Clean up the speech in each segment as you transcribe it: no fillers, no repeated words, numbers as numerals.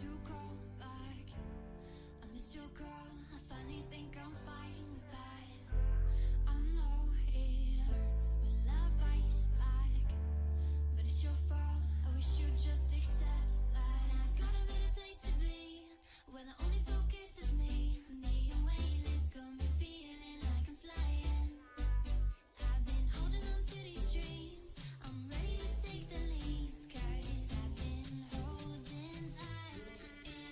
to call back. I missed your call, I finally think I'm fine with that. I know it hurts when love bites back, but it's your fault, I wish you'd just accept that. I got a better place to be, where the only focus is me. Neon waveless got me feeling like I'm flying. I've been holding on to these dreams, I'm ready to take the leap, 'cause I've been holding that in.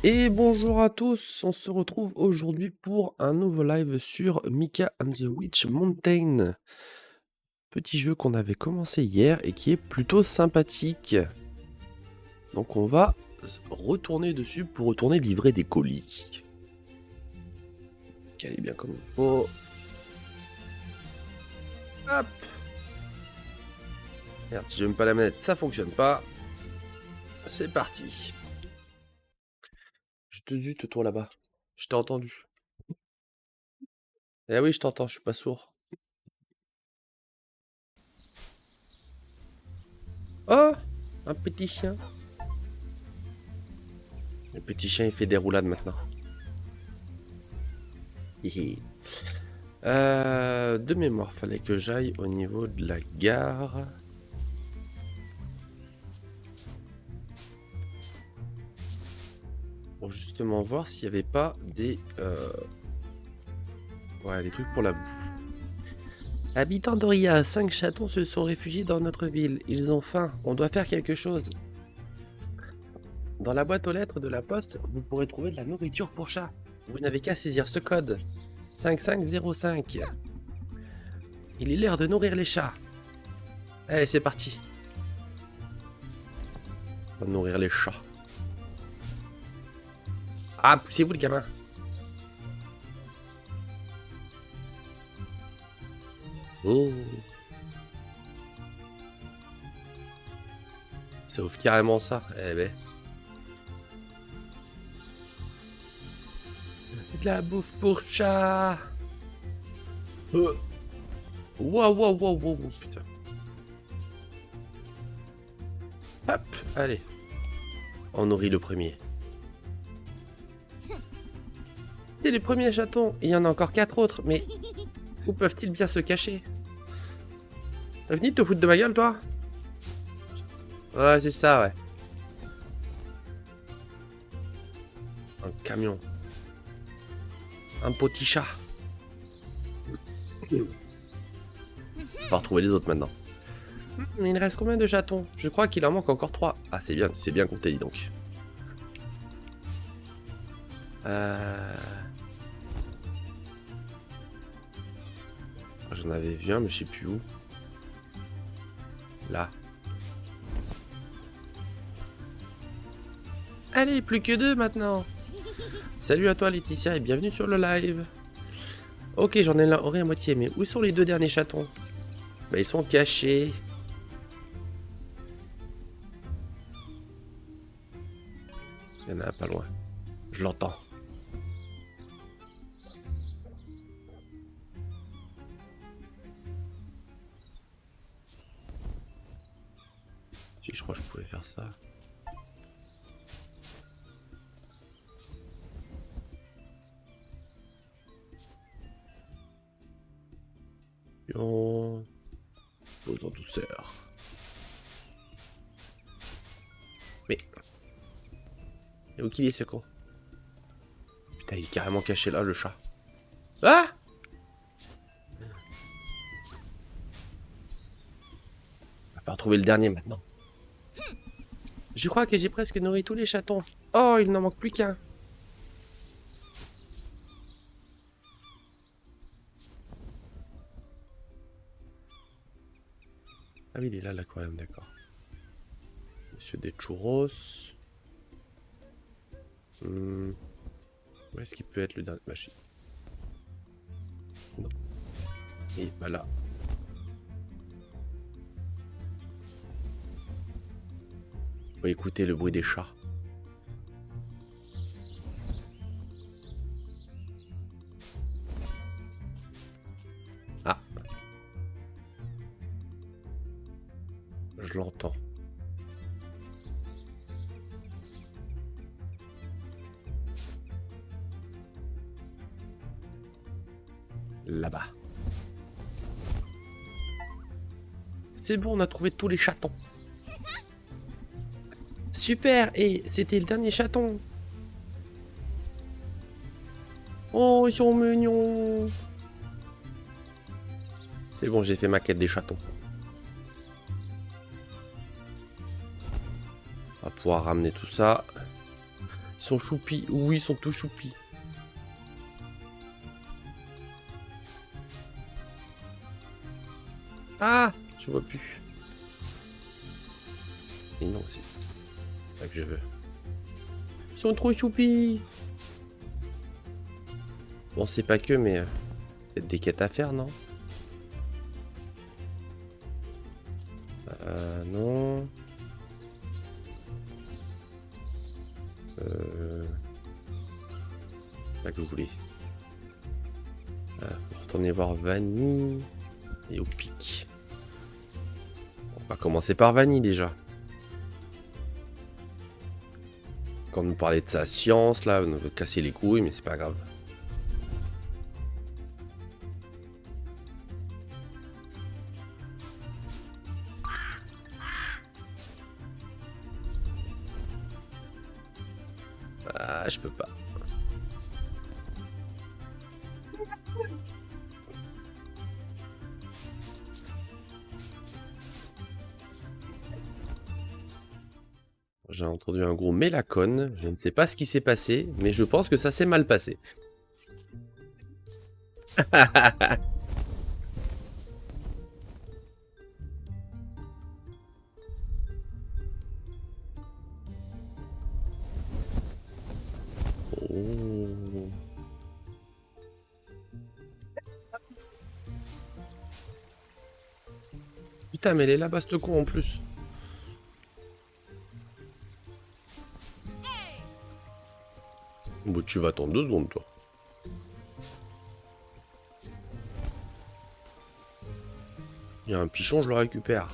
Et bonjour à tous, on se retrouve aujourd'hui pour un nouveau live sur Mika and the Witch Mountain. Petit jeu qu'on avait commencé hier et qui est plutôt sympathique. Donc on va retourner dessus pour retourner livrer des colis. Calez bien comme il faut. Hop. Merde, si j'aime pas la manette, ça fonctionne pas. C'est parti. Je te zute toi là-bas. Je t'ai entendu. Eh oui, je t'entends, je suis pas sourd. Oh, un petit chien. Le petit chien il fait des roulades maintenant. Hihi. De mémoire, fallait que j'aille au niveau de la gare. Pour justement voir s'il n'y avait pas des... Ouais, des trucs pour la bouffe. Habitants d'Oria, 5 chatons se sont réfugiés dans notre ville. Ils ont faim, on doit faire quelque chose. Dans la boîte aux lettres de la poste, vous pourrez trouver de la nourriture pour chat. Vous n'avez qu'à saisir ce code. 5505. Il est l'heure de nourrir les chats. Allez, c'est parti. On va nourrir les chats. Ah, poussez-vous le gamin. Oh. Ça ouvre carrément ça. Eh ben. De la bouffe pour chat. Waouh, waouh, waouh, waouh, putain. Hop, allez. On nourrit le premier. C'est les premiers chatons. Il y en a encore 4 autres, mais où peuvent-ils bien se cacher? T'as fini de te foutre de ma gueule, toi? Ouais, c'est ça, ouais. Un camion. Un petit chat. On va retrouver les autres maintenant. Mais il reste combien de chatons? Je crois qu'il en manque encore 3. Ah, c'est bien compté, dis donc. J'en avais vu un, mais je sais plus où. Là. Allez, plus que 2 maintenant. Salut à toi Laetitia et bienvenue sur le live. Ok, j'en ai à moitié, mais où sont les 2 derniers chatons? Bah, ils sont cachés. Il y en a un pas loin. Je l'entends. Si, je crois que je pouvais faire ça. Pose en douceur. Mais... Et où qu'il est ce con? Putain, il est carrément caché là, le chat. Ah! On va pas retrouver le dernier maintenant. Je crois que j'ai presque nourri tous les chatons. Oh, il n'en manque plus qu'un. Ah oui, il est là, l'aquarium, d'accord. Monsieur des churros. Où est-ce qu'il peut être le dernier? Machine. Non. Il est pas là. Faut écouter le bruit des chats. Ah. Je l'entends. Là-bas. C'est bon, on a trouvé tous les chatons. Super! Et c'était le dernier chaton. Oh, ils sont mignons. C'est bon, j'ai fait ma quête des chatons. On va pouvoir ramener tout ça. Ils sont choupis. Oui, ils sont tous choupis. Ah, je vois plus. Et non, c'est ça que je veux. Ils sont trop choupis. Bon, c'est pas que, mais peut-être des quêtes à faire, non? Non. Pas que vous voulez. Pour retourner voir Vanille et au pic. On va commencer par Vanille déjà. Quand on nous parlait de sa science, là, on veut casser les couilles, mais c'est pas grave. Ah, je peux pas. J'ai entendu un gros mélacone. Je ne sais pas ce qui s'est passé, mais je pense que ça s'est mal passé. Oh. Putain, mais elle est là-bas, ce con en plus. Bon, tu vas attendre 2 secondes, toi. Il y a un pichon, je le récupère.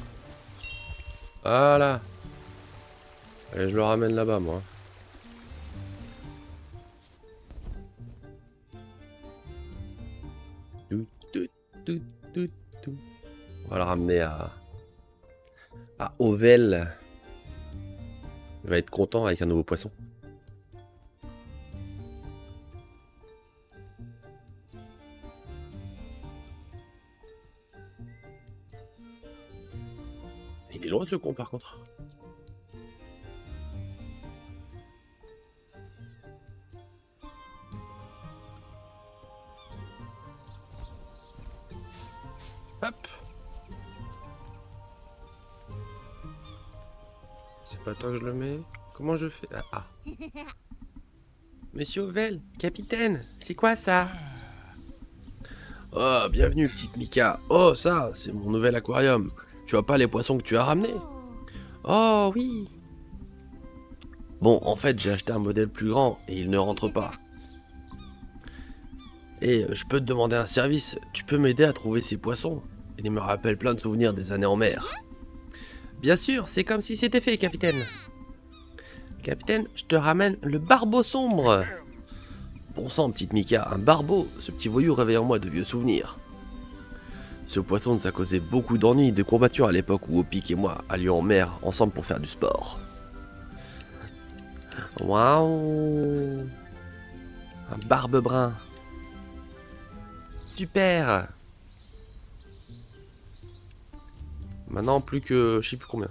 Voilà. Et je le ramène là-bas, moi. On va le ramener à Ovel. Il va être content avec un nouveau poisson. Il est loin ce con par contre. Hop. C'est pas toi que je le mets. Comment je fais? Ah. Monsieur Ovel, capitaine, c'est quoi ça? Oh, bienvenue petite Mika. Oh, ça, c'est mon nouvel aquarium. Tu vois pas les poissons que tu as ramenés? Oh oui. Bon, en fait, j'ai acheté un modèle plus grand et il ne rentre pas. Et je peux te demander un service. Tu peux m'aider à trouver ces poissons? Ils me rappellent plein de souvenirs des années en mer. Bien sûr, c'est comme si c'était fait, capitaine. Capitaine, je te ramène le barbeau sombre. Bon sang, petite Mika, un barbeau, ce petit voyou réveille en moi de vieux souvenirs. Ce poisson nous a causé beaucoup d'ennuis et de courbatures à l'époque où Opic et moi allions en mer ensemble pour faire du sport. Waouh! Un barbe brun. Super! Maintenant, plus que... je sais plus combien.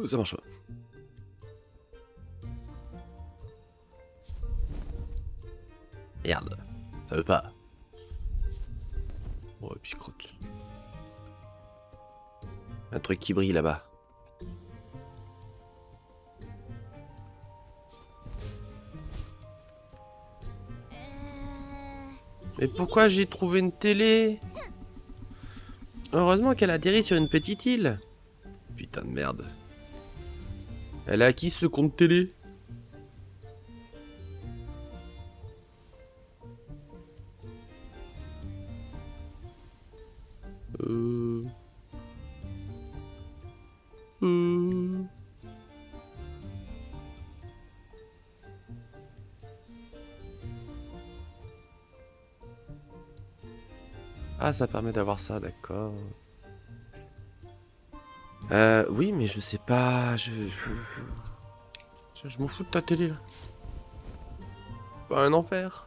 Ça marche pas. Merde. Ça veut pas. Oh, et puis je crotte. Un truc qui brille là-bas. Mais pourquoi j'ai trouvé une télé? Heureusement qu'elle a atterri sur une petite île. Putain de merde. Elle a acquis ce compte télé? Ah, ça permet d'avoir ça, d'accord. Oui, mais je sais pas. Je m'en fous de ta télé là. Pas un enfer.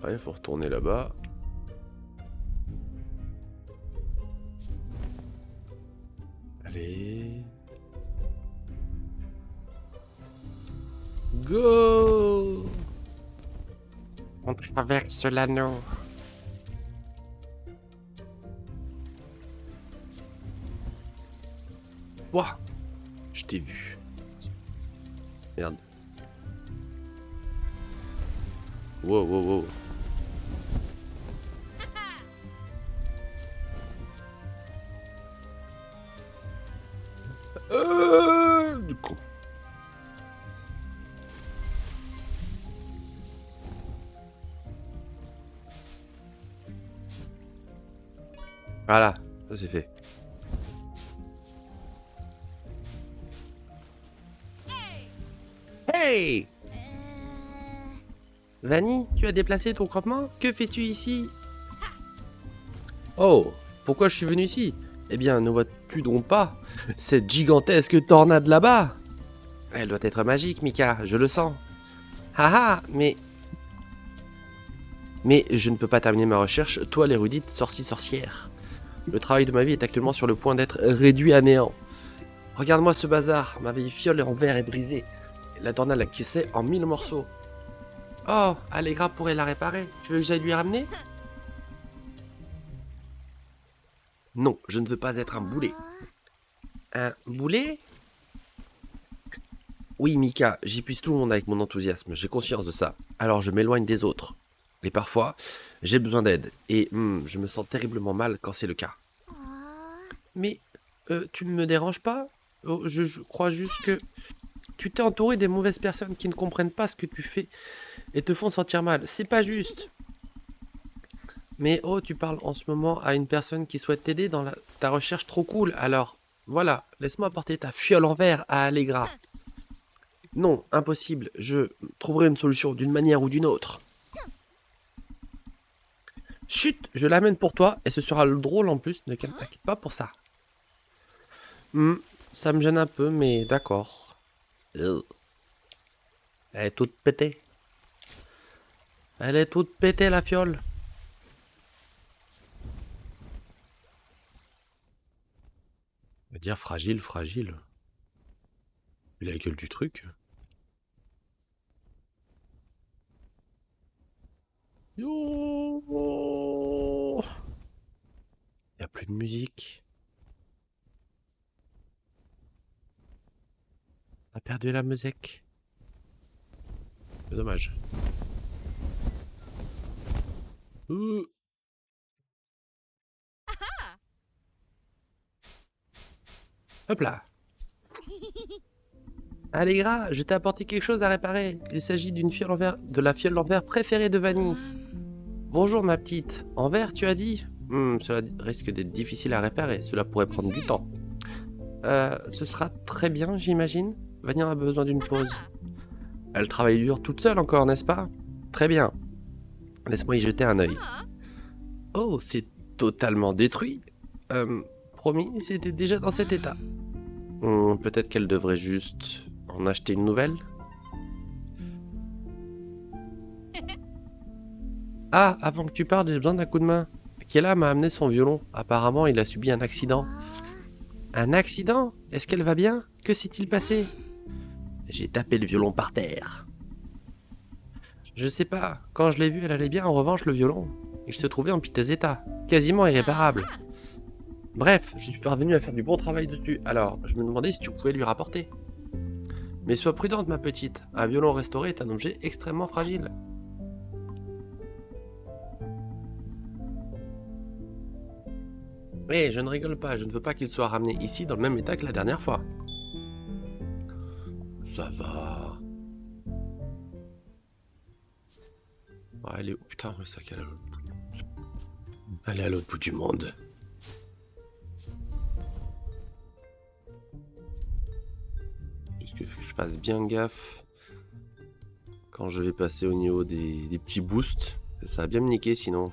Ouais, faut retourner là-bas. Allez. Go! On traverse l'anneau. Ouah! Je t'ai vu. Merde. Wow, wow, wow. Du coup. Voilà, ça c'est fait. Hey! Vanny, tu as déplacé ton campement? Que fais-tu ici? Oh, pourquoi je suis venu ici? Eh bien, ne vois-tu donc pas cette gigantesque tornade là-bas? Elle doit être magique, Mika, je le sens. Haha, mais je ne peux pas terminer ma recherche, toi l'érudite sorcière. Le travail de ma vie est actuellement sur le point d'être réduit à néant. Regarde-moi ce bazar, ma vieille fiole en verre est brisée. La tornade la cassée en 1000 morceaux. Oh, Allegra pourrait la réparer. Tu veux que j'aille lui ramener? Non, je ne veux pas être un boulet. Un boulet? Oui, Mika, j'épuise tout le monde avec mon enthousiasme, j'ai conscience de ça. Alors je m'éloigne des autres. Et parfois, j'ai besoin d'aide. Et je me sens terriblement mal quand c'est le cas. Mais, tu ne me déranges pas? Oh, je crois juste que tu t'es entouré des mauvaises personnes qui ne comprennent pas ce que tu fais et te font sentir mal. C'est pas juste. Mais oh, tu parles en ce moment à une personne qui souhaite t'aider dans ta recherche trop cool. Alors, voilà, laisse-moi apporter ta fiole en verre à Allegra. Non, impossible. Je trouverai une solution d'une manière ou d'une autre. Chut, je l'amène pour toi et ce sera drôle en plus, ne t'inquiète pas pour ça. Ça me gêne un peu, mais d'accord. Elle est toute pétée. Elle est toute pétée, la fiole. On va dire fragile, fragile. Vu la gueule du truc. Yo! Y a plus de musique. On a perdu la musique. C'est dommage. Hop là. Allegra, je t'ai apporté quelque chose à réparer. Il s'agit d'une fiole en verre, de la fiole en verre préférée de Vanny. Bonjour ma petite. En verre, tu as dit? Cela risque d'être difficile à réparer. Cela pourrait prendre du temps. Ce sera très bien, j'imagine. Vanny a besoin d'une pause. Elle travaille dur toute seule encore, n'est-ce pas? Très bien. Laisse-moi y jeter un œil. Oh, c'est totalement détruit. Promis, c'était déjà dans cet état. Peut-être qu'elle devrait juste en acheter une nouvelle. Ah, avant que tu parles, j'ai besoin d'un coup de main. Kella m'a amené son violon. Apparemment, il a subi un accident. Un accident? Est-ce qu'elle va bien? Que s'est-il passé? J'ai tapé le violon par terre. Je sais pas. Quand je l'ai vue, elle allait bien. En revanche, le violon, il se trouvait en piteux état. Quasiment irréparable. Bref, je suis parvenu à faire du bon travail dessus. Alors, je me demandais si tu pouvais lui rapporter. Mais sois prudente, ma petite. Un violon restauré est un objet extrêmement fragile. Eh, je ne rigole pas. Je ne veux pas qu'il soit ramené ici dans le même état que la dernière fois. Ça va. Ah, elle est... Putain, mais ça qu'elle est à l'autre bout. Elle est à l'autre bout du monde. Juste que je fasse bien gaffe quand je vais passer au niveau des petits boosts. Ça va bien me niquer sinon.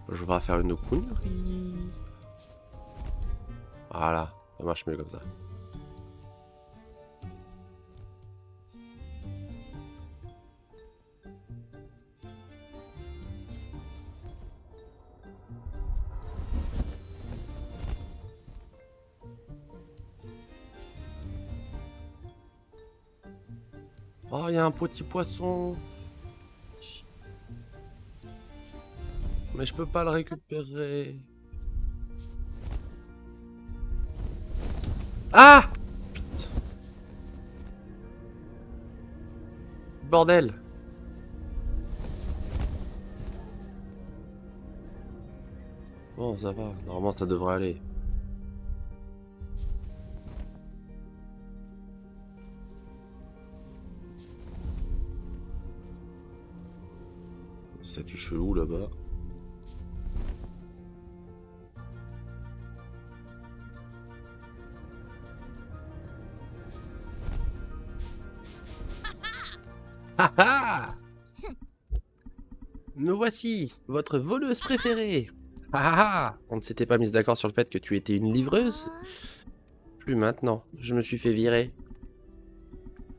Je vais faire une connerie. Voilà, ça marche mieux comme ça. Oh, il y a un petit poisson. Mais je peux pas le récupérer. Ah! Bordel. Bon, ça va. Normalement, ça devrait aller. Statue chelou là-bas. Ah ah! Me voici, votre voleuse préférée. Ah ah ah! On ne s'était pas mis d'accord sur le fait que tu étais une livreuse? Plus maintenant, je me suis fait virer.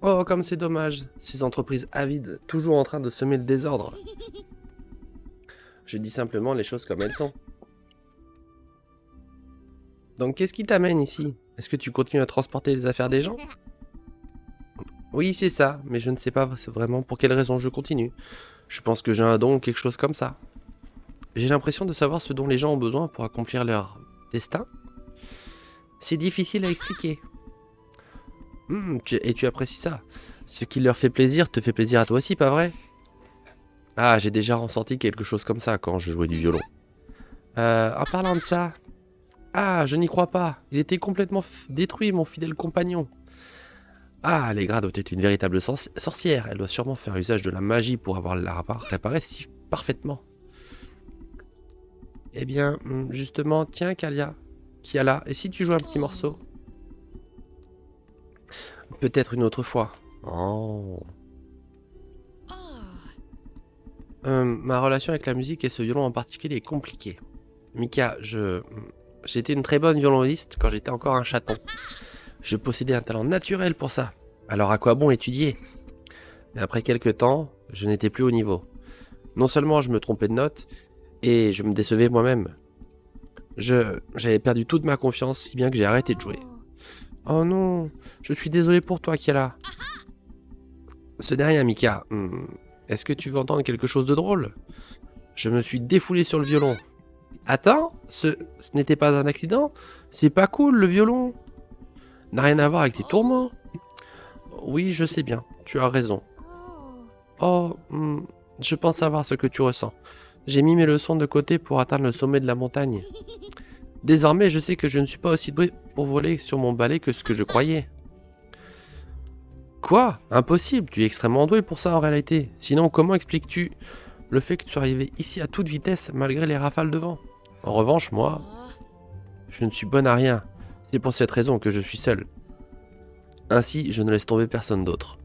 Oh, comme c'est dommage, ces entreprises avides, toujours en train de semer le désordre. Je dis simplement les choses comme elles sont. Donc qu'est-ce qui t'amène ici? Est-ce que tu continues à transporter les affaires des gens? Oui, c'est ça, mais je ne sais pas vraiment pour quelle raison je continue. Je pense que j'ai un don ou quelque chose comme ça. J'ai l'impression de savoir ce dont les gens ont besoin pour accomplir leur destin. C'est difficile à expliquer. Et tu apprécies ça. Ce qui leur fait plaisir te fait plaisir à toi aussi, pas vrai? Ah, j'ai déjà ressenti quelque chose comme ça quand je jouais du violon. En parlant de ça... Ah, je n'y crois pas. Il était complètement détruit, mon fidèle compagnon. Ah, Allegra doit être une véritable sorcière. Elle doit sûrement faire usage de la magie pour avoir la réparé si parfaitement. Eh bien, justement, tiens, Kiala, et si tu joues un petit morceau? Peut-être une autre fois. Oh. Ma relation avec la musique et ce violon en particulier est compliquée. Mika, j'étais une très bonne violoniste quand j'étais encore un chaton. Je possédais un talent naturel pour ça. Alors à quoi bon étudier? Mais après quelques temps, je n'étais plus au niveau. Non seulement je me trompais de notes, et je me décevais moi-même. J'avais perdu toute ma confiance, si bien que j'ai arrêté de jouer. Oh non, je suis désolé pour toi, Kiala. Ce n'est rien, Mika. Est-ce que tu veux entendre quelque chose de drôle? Je me suis défoulé sur le violon. Attends, ce n'était pas un accident? C'est pas cool, le violon. N'a rien à voir avec tes tourments. Oui, je sais bien, tu as raison. Oh, je pense savoir ce que tu ressens. J'ai mis mes leçons de côté pour atteindre le sommet de la montagne. Désormais, je sais que je ne suis pas aussi doué pour voler sur mon balai que ce que je croyais. Quoi? Impossible, tu es extrêmement doué pour ça en réalité. Sinon, comment expliques-tu le fait que tu sois arrivé ici à toute vitesse malgré les rafales de vent? En revanche, moi, je ne suis bon à rien. C'est pour cette raison que je suis seul. Ainsi, je ne laisse tomber personne d'autre.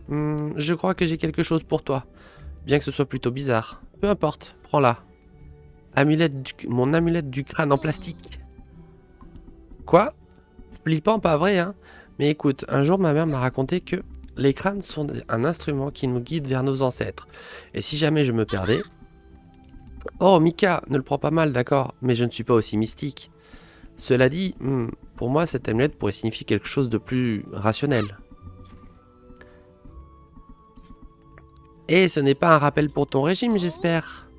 Je crois que j'ai quelque chose pour toi. Bien que ce soit plutôt bizarre. Peu importe, prends-la. Mon amulette du crâne en plastique. Quoi? Flippant, pas vrai, hein? Mais écoute, un jour ma mère m'a raconté que les crânes sont un instrument qui nous guide vers nos ancêtres. Et si jamais je me perdais... Oh, Mika, ne le prends pas mal, d'accord, mais je ne suis pas aussi mystique. Cela dit, pour moi, cette amulette pourrait signifier quelque chose de plus rationnel. Et ce n'est pas un rappel pour ton régime, j'espère.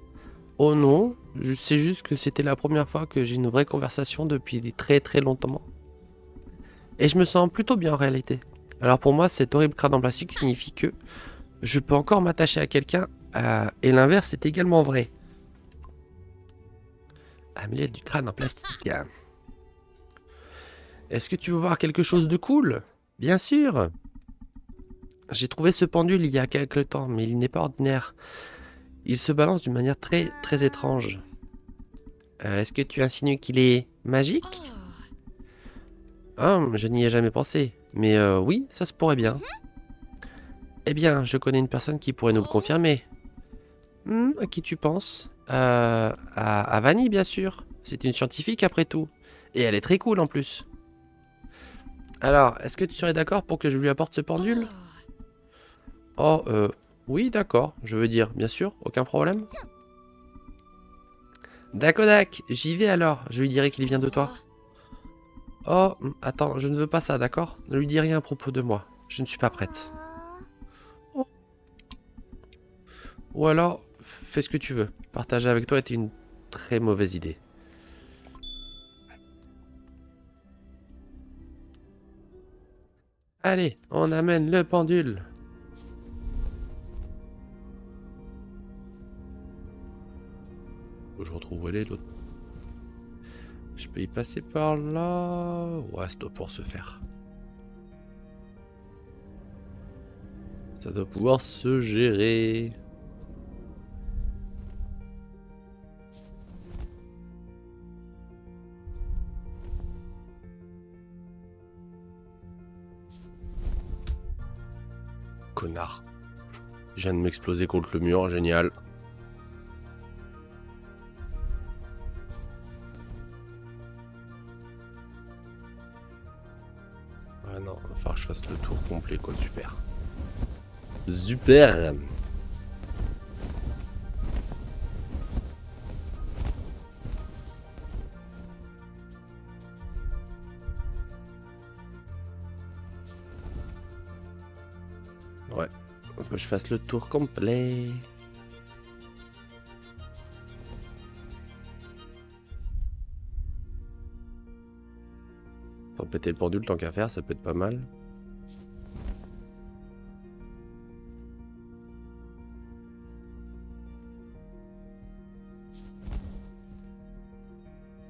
Oh non, je sais juste que c'était la première fois que j'ai une vraie conversation depuis très très longtemps. Et je me sens plutôt bien en réalité. Alors pour moi, cet horrible crâne en plastique signifie que je peux encore m'attacher à quelqu'un, et l'inverse est également vrai. Amulette du crâne en plastique. Est-ce que tu veux voir quelque chose de cool? Bien sûr. J'ai trouvé ce pendule il y a quelque temps, mais il n'est pas ordinaire. Il se balance d'une manière très étrange. Est-ce que tu insinues qu'il est magique? Ah, je n'y ai jamais pensé. Mais oui, ça se pourrait bien. Eh bien, je connais une personne qui pourrait nous le confirmer. À qui tu penses? À Vanny, bien sûr. C'est une scientifique après tout. Et elle est très cool en plus. Alors, est-ce que tu serais d'accord pour que je lui apporte ce pendule? Oh, oui, d'accord. Je veux dire, bien sûr, aucun problème. Dakodak, j'y vais alors. Je lui dirai qu'il vient de toi. Oh, attends, je ne veux pas ça, d'accord? Ne lui dis rien à propos de moi. Je ne suis pas prête. Oh. Ou alors, fais ce que tu veux. Partager avec toi était une très mauvaise idée. Allez, on amène le pendule. Je retrouve les l'autre. Je peux y passer par là. Ouais, ça doit pouvoir se faire. Ça doit pouvoir se gérer. Connard. Je viens de m'exploser contre le mur, génial. Ah non, il va falloir que je fasse le tour complet, quoi, super. Super. Ouais, faut que je fasse le tour complet. Faut péter le pendule tant qu'à faire, ça peut être pas mal.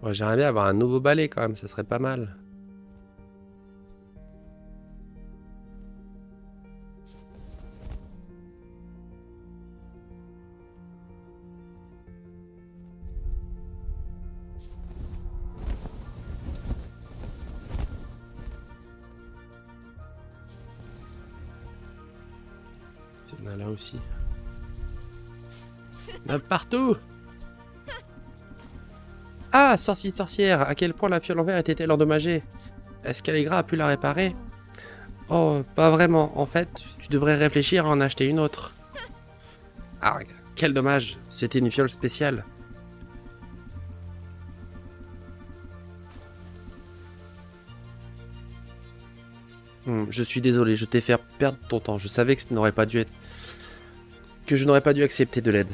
Ouais, j'aimerais bien avoir un nouveau balai quand même, ça serait pas mal. Il y en a là aussi. Partout. Ah, sorcière, à quel point la fiole en verre était-elle endommagée? Est-ce qu'Allegra a pu la réparer? Oh, pas vraiment. En fait, tu devrais réfléchir à en acheter une autre. Ah, quel dommage. C'était une fiole spéciale. Je suis désolé, je t'ai fait perdre ton temps. Je savais que ce n'aurait pas dû être... que je n'aurais pas dû accepter de l'aide.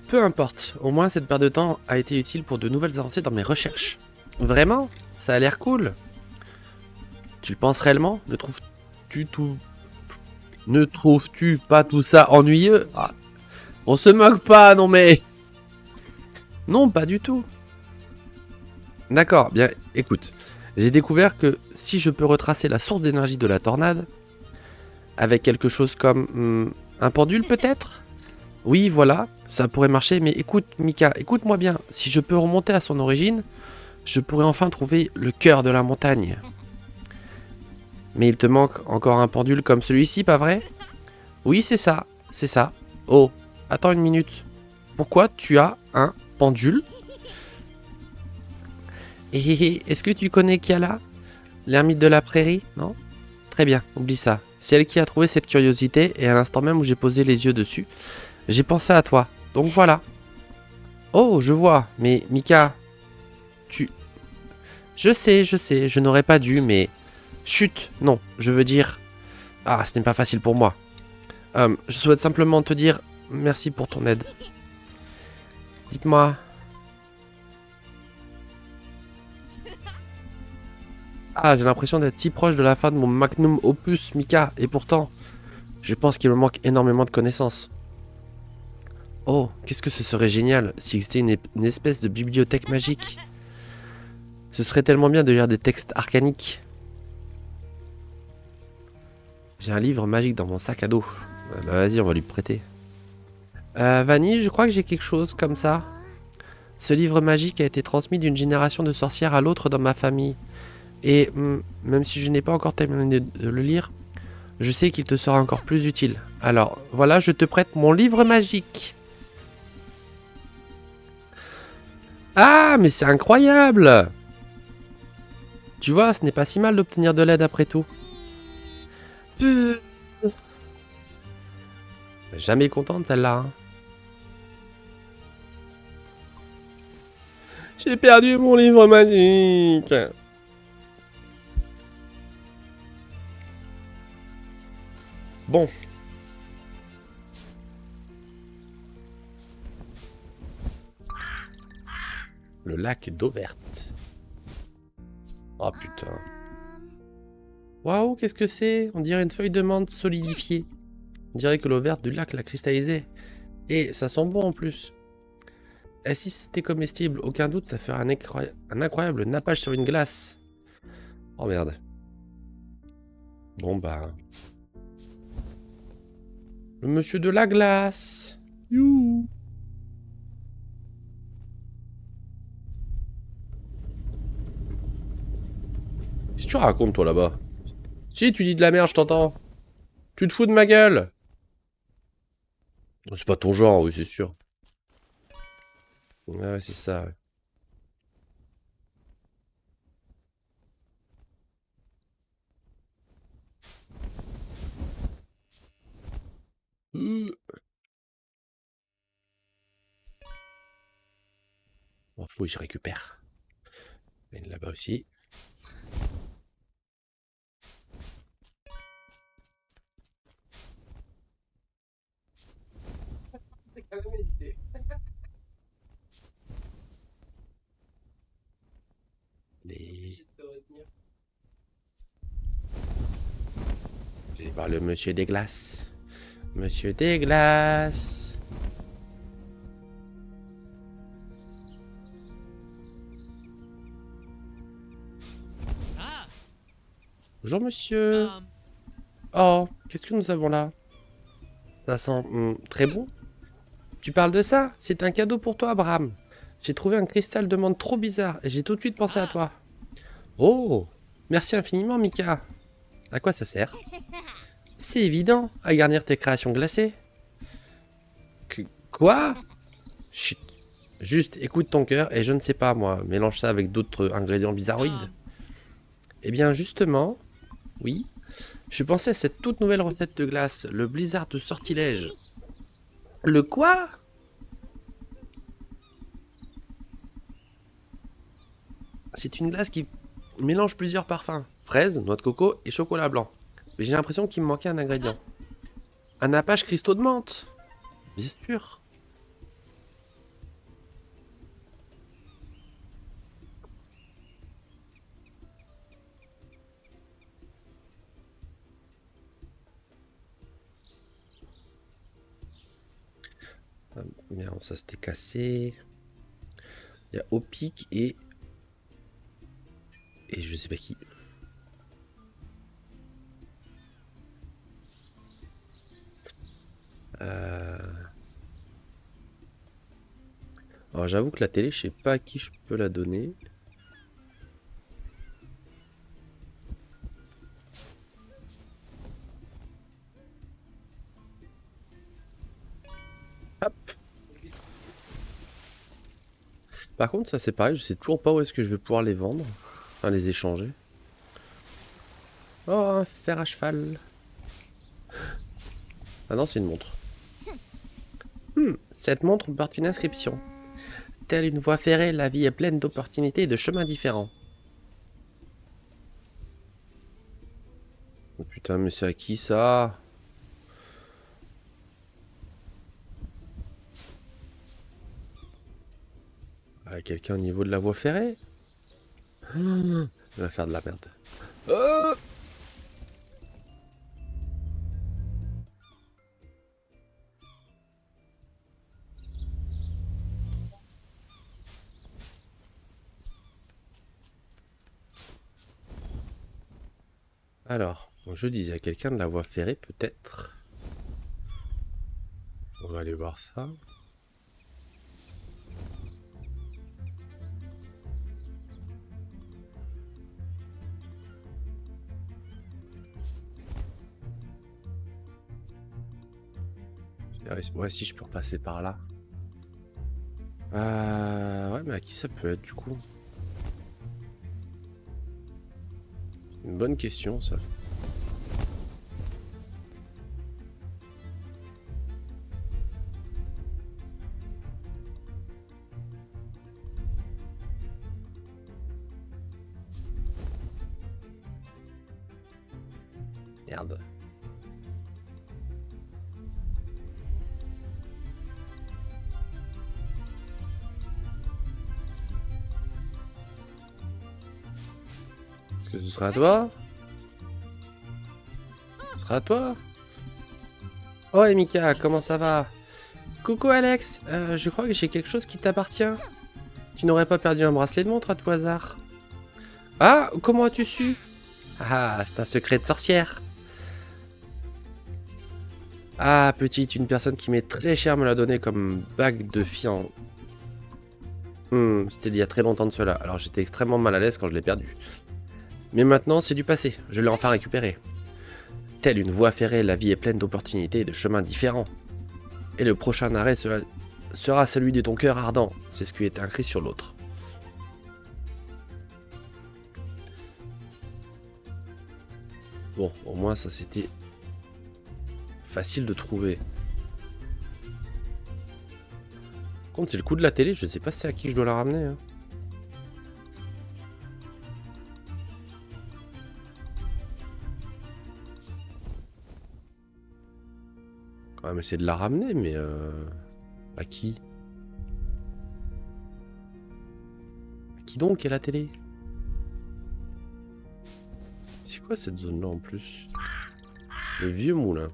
Peu importe, au moins cette perte de temps a été utile pour de nouvelles avancées dans mes recherches. Vraiment? Ça a l'air cool. Tu le penses réellement? Ne trouves-tu pas tout ça ennuyeux? Ah, on se moque pas, non mais... Non, pas du tout. D'accord, bien, écoute. J'ai découvert que si je peux retracer la source d'énergie de la tornade, avec quelque chose comme un pendule peut-être? Oui, voilà, ça pourrait marcher, mais écoute, Mika, écoute-moi bien. Si je peux remonter à son origine, je pourrais enfin trouver le cœur de la montagne. Mais il te manque encore un pendule comme celui-ci, pas vrai? Oui, c'est ça, c'est ça. Oh, attends une minute. Pourquoi tu as un pendule? Et est-ce que tu connais Kiala? L'ermite de la prairie, non? Très bien, oublie ça. C'est elle qui a trouvé cette curiosité, et à l'instant même où j'ai posé les yeux dessus, j'ai pensé à toi. Donc voilà. Oh, je vois. Mais Mika, tu... Je sais, je n'aurais pas dû, mais... Chut, non, je veux dire... Ah, ce n'est pas facile pour moi. Je souhaite simplement te dire merci pour ton aide. Dites-moi... Ah, j'ai l'impression d'être si proche de la fin de mon magnum opus, Mika, et pourtant, je pense qu'il me manque énormément de connaissances. Oh, qu'est-ce que ce serait génial si c'était une espèce de bibliothèque magique. Ce serait tellement bien de lire des textes arcaniques. J'ai un livre magique dans mon sac à dos. Bah vas-y, on va lui prêter. Vanille, je crois que j'ai quelque chose comme ça. Ce livre magique a été transmis d'une génération de sorcières à l'autre dans ma famille. Et même si je n'ai pas encore terminé de le lire, je sais qu'il te sera encore plus utile. Alors, voilà, je te prête mon livre magique. Ah, mais c'est incroyable! Tu vois, ce n'est pas si mal d'obtenir de l'aide après tout. Jamais contente celle-là. Hein. J'ai perdu mon livre magique. Bon. Le lac d'eau verte. Oh putain. Waouh, qu'est-ce que c'est? On dirait une feuille de menthe solidifiée. On dirait que l'eau verte du lac l'a cristallisée. Et ça sent bon en plus. Et si c'était comestible, aucun doute, ça ferait un incroyable nappage sur une glace. Oh merde. Bon bah... Le monsieur de la glace. Youhou. Qu'est-ce que tu racontes toi là-bas? Si tu dis de la merde, je t'entends. Tu te fous de ma gueule? C'est pas ton genre, oui, c'est sûr. Ouais, c'est ça. Ouais. Bon, faut que je récupère. Et là-bas aussi. Les... Je vais voir le monsieur des glaces. Monsieur des glaces. Bonjour monsieur. Oh, qu'est-ce que nous avons là? Ça sent très bon. Tu parles de ça? C'est un cadeau pour toi, Abraham. J'ai trouvé un cristal de menthe trop bizarre et j'ai tout de suite pensé à toi. Oh, merci infiniment, Mika. À quoi ça sert? C'est évident, à garnir tes créations glacées. Quoi? Chut. Juste écoute ton cœur et je ne sais pas, moi, mélange ça avec d'autres ingrédients bizarroïdes. Eh bien, justement, oui, je pensais à cette toute nouvelle recette de glace, le blizzard de sortilège. Le quoi? C'est une glace qui mélange plusieurs parfums. Fraise, noix de coco et chocolat blanc. Mais j'ai l'impression qu'il me manquait un ingrédient. Un nappage cristaux de menthe. Bien sûr. Ah, merde, ça s'était cassé. Il y a Opic et... Et je sais pas qui. Alors j'avoue que la télé, je sais pas à qui je peux la donner. Hop. Par contre, ça c'est pareil, je sais toujours pas où est-ce que je vais pouvoir les vendre. Enfin, les échanger. Oh, un fer à cheval. Ah non, c'est une montre. Cette montre porte une inscription. Telle une voie ferrée, la vie est pleine d'opportunités et de chemins différents. Oh putain, mais c'est à qui ça? À quelqu'un au niveau de la voie ferrée? Il va faire de la merde. Oh. Alors, je disais à quelqu'un de la voie ferrée, peut-être. On va aller voir ça. Ouais, si je peux repasser par là. Ouais, mais à qui ça peut être du coup? Une bonne question, ça. Merde. Est-ce que ce sera à toi? Ce sera à toi? Oh, Mika, comment ça va? Coucou Alex, je crois que j'ai quelque chose qui t'appartient. Tu n'aurais pas perdu un bracelet de montre à tout hasard? Ah, comment as-tu su? Ah, c'est un secret de sorcière. Ah, petite, une personne qui m'est très chère me l'a donné comme bague de fiançailles. C'était il y a très longtemps de cela, alors j'étais extrêmement mal à l'aise quand je l'ai perdu. Mais maintenant, c'est du passé, je l'ai enfin récupéré. Telle une voie ferrée, la vie est pleine d'opportunités et de chemins différents. Et le prochain arrêt sera celui de ton cœur ardent, c'est ce qui est écrit sur l'autre. Bon, au moins ça c'était facile de trouver. Par contre, c'est le coup de la télé, je sais pas c'est à qui je dois la ramener. Hein. Quand même essayer de la ramener, mais à qui? À qui donc est la télé? C'est quoi cette zone-là en plus? Le vieux moulin.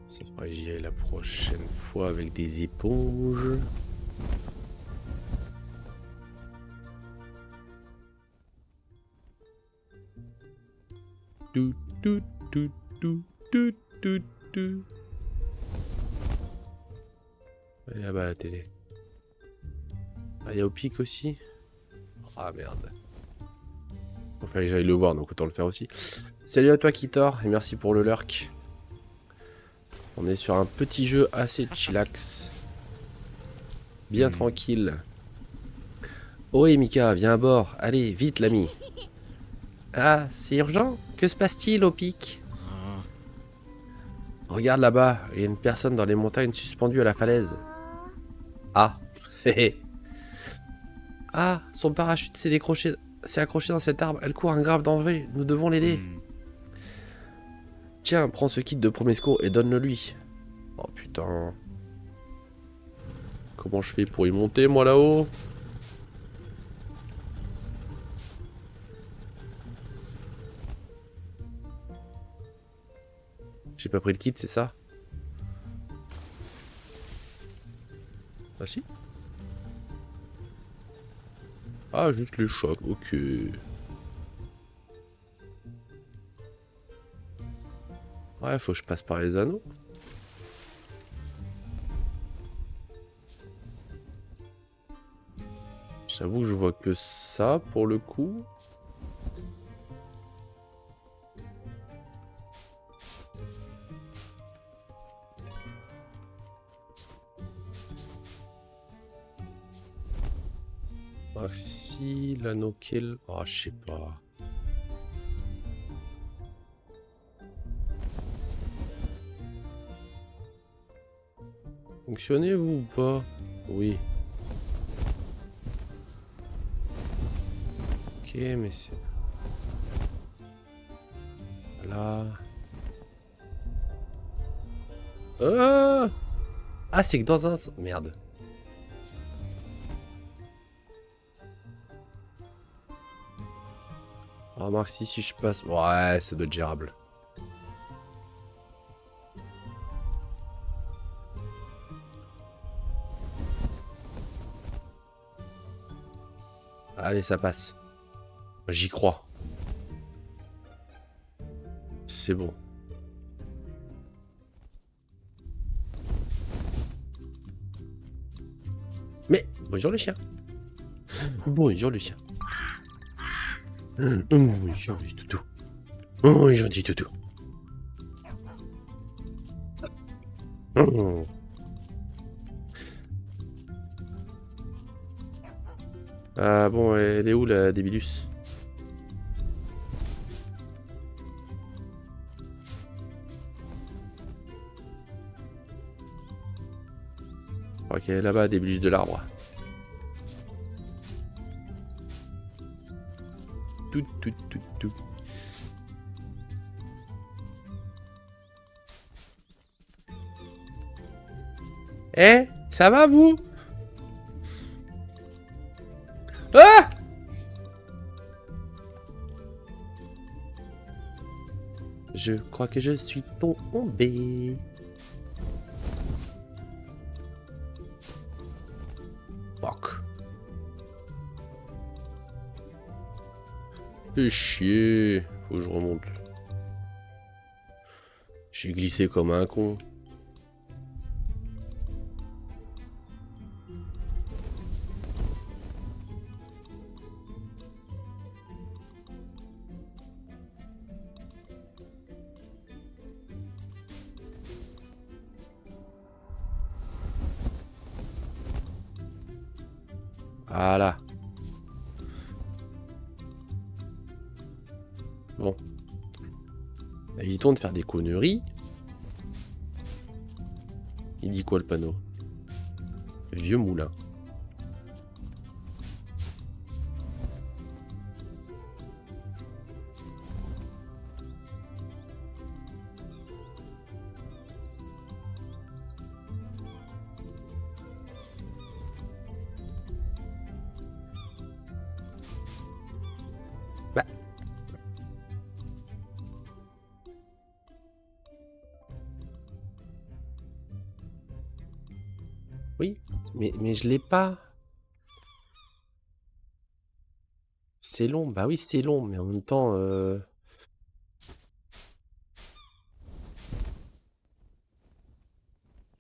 Ça faudrait que j'y aille la prochaine fois avec des éponges. Tout, tout, tout, tout, tout, tout, tout. Et là-bas la télé. Ah, il y a au pic aussi. Ah merde. Il fallait que j'aille le voir, donc autant le faire aussi. Salut à toi Kitor, et merci pour le lurk. On est sur un petit jeu assez chillax. Bien tranquille. Oh et Mika, viens à bord. Allez, vite l'ami. Ah, c'est urgent? Que se passe-t-il au pic? Regarde là-bas, il y a une personne dans les montagnes suspendue à la falaise. Ah, ah, son parachute s'est accroché dans cet arbre. Elle court un grave danger. Nous devons l'aider. Tiens, prends ce kit de premier secours et donne-le lui. Oh putain. Comment je fais pour y monter moi là-haut? J'ai pas pris le kit, c'est ça? Ah si? Ah, juste les chocs, ok. Ouais, faut que je passe par les anneaux. J'avoue que je vois que ça pour le coup. Maxi, l'anneau kill. Oh, je sais pas. Fonctionnez vous ou pas? Oui. Ok, mais c'est... Là... Ah, c'est que dans un... Merde. Oh, remarque si je passe... Ouais, ça doit être gérable. Allez, ça passe. J'y crois. C'est bon. Mais, bonjour le chien. Bonjour le chien. Bonjour le toutou. Oh, gentil toutou. Oh. Ah bon, elle est où la Débilus? Ok, là-bas, Débilus de l'arbre. Tout, tout, tout, tout. Eh, ça va vous? Ah! Je crois que je suis tombé. Fuck. Fais chier. Faut que je remonte. J'ai glissé comme un con. Voilà. Bon. Évitons de faire des conneries. Il dit quoi le panneau? Vieux moulin. Bah. Oui, mais je l'ai pas. C'est long, bah oui c'est long, mais en même temps...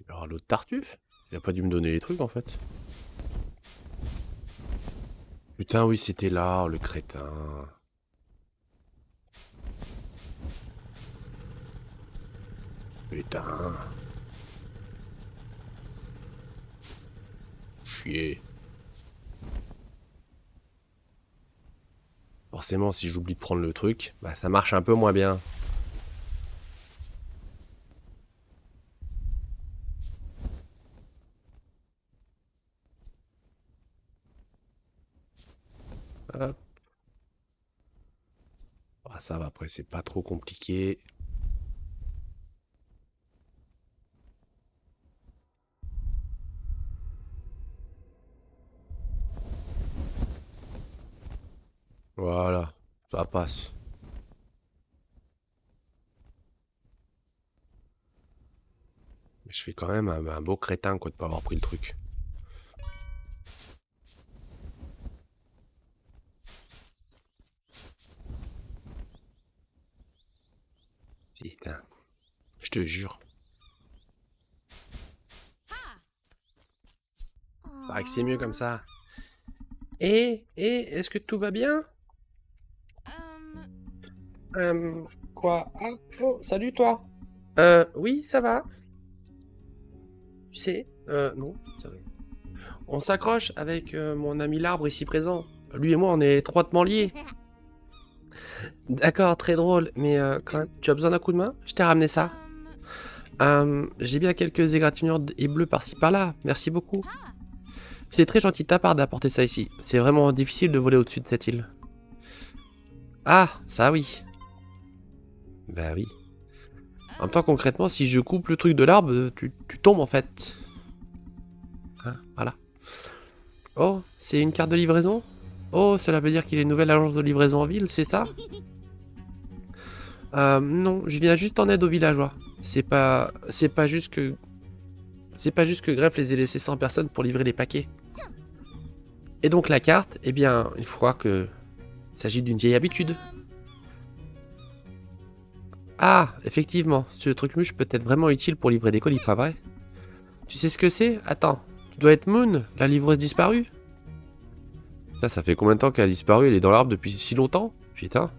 Alors l'autre Tartuffe, il a pas dû me donner les trucs en fait. Putain oui c'était là, le crétin. Putain. Chier. Forcément si j'oublie de prendre le truc, bah ça marche un peu moins bien. Hop. Ah, ça va, après c'est pas trop compliqué. Voilà, ça passe. Mais je fais quand même un beau crétin quoi de pas avoir pris le truc. Putain, je te jure. Paraît que c'est mieux comme ça. Est-ce que tout va bien? Quoi? Ah, oh, salut toi. Oui, ça va. Tu sais, non, ça va. On s'accroche avec mon ami l'arbre ici présent. Lui et moi, on est étroitement liés. D'accord, très drôle, mais quand même, tu as besoin d'un coup de main? Je t'ai ramené ça. J'ai bien quelques égratignures et bleus par-ci par-là, merci beaucoup. C'est très gentil de ta part d'apporter ça ici. C'est vraiment difficile de voler au-dessus de cette île. Ah, ça oui. Bah oui. En même temps, concrètement, si je coupe le truc de l'arbre, tu tombes en fait. Hein, voilà. Oh, c'est une carte de livraison? Oh, cela veut dire qu'il y a une nouvelle agence de livraison en ville, c'est ça? Non, je viens juste en aide aux villageois. C'est pas juste que... C'est pas juste que Greff les ait laissés sans personne pour livrer les paquets. Et donc la carte, eh bien, il faut croire que il s'agit d'une vieille habitude. Ah, effectivement, ce truc-muche peut être vraiment utile pour livrer des colis, pas vrai? Tu sais ce que c'est? Attends, tu dois être Moon, la livreuse disparue? Ça fait combien de temps qu'elle a disparu? Elle est dans l'arbre depuis si longtemps? Putain.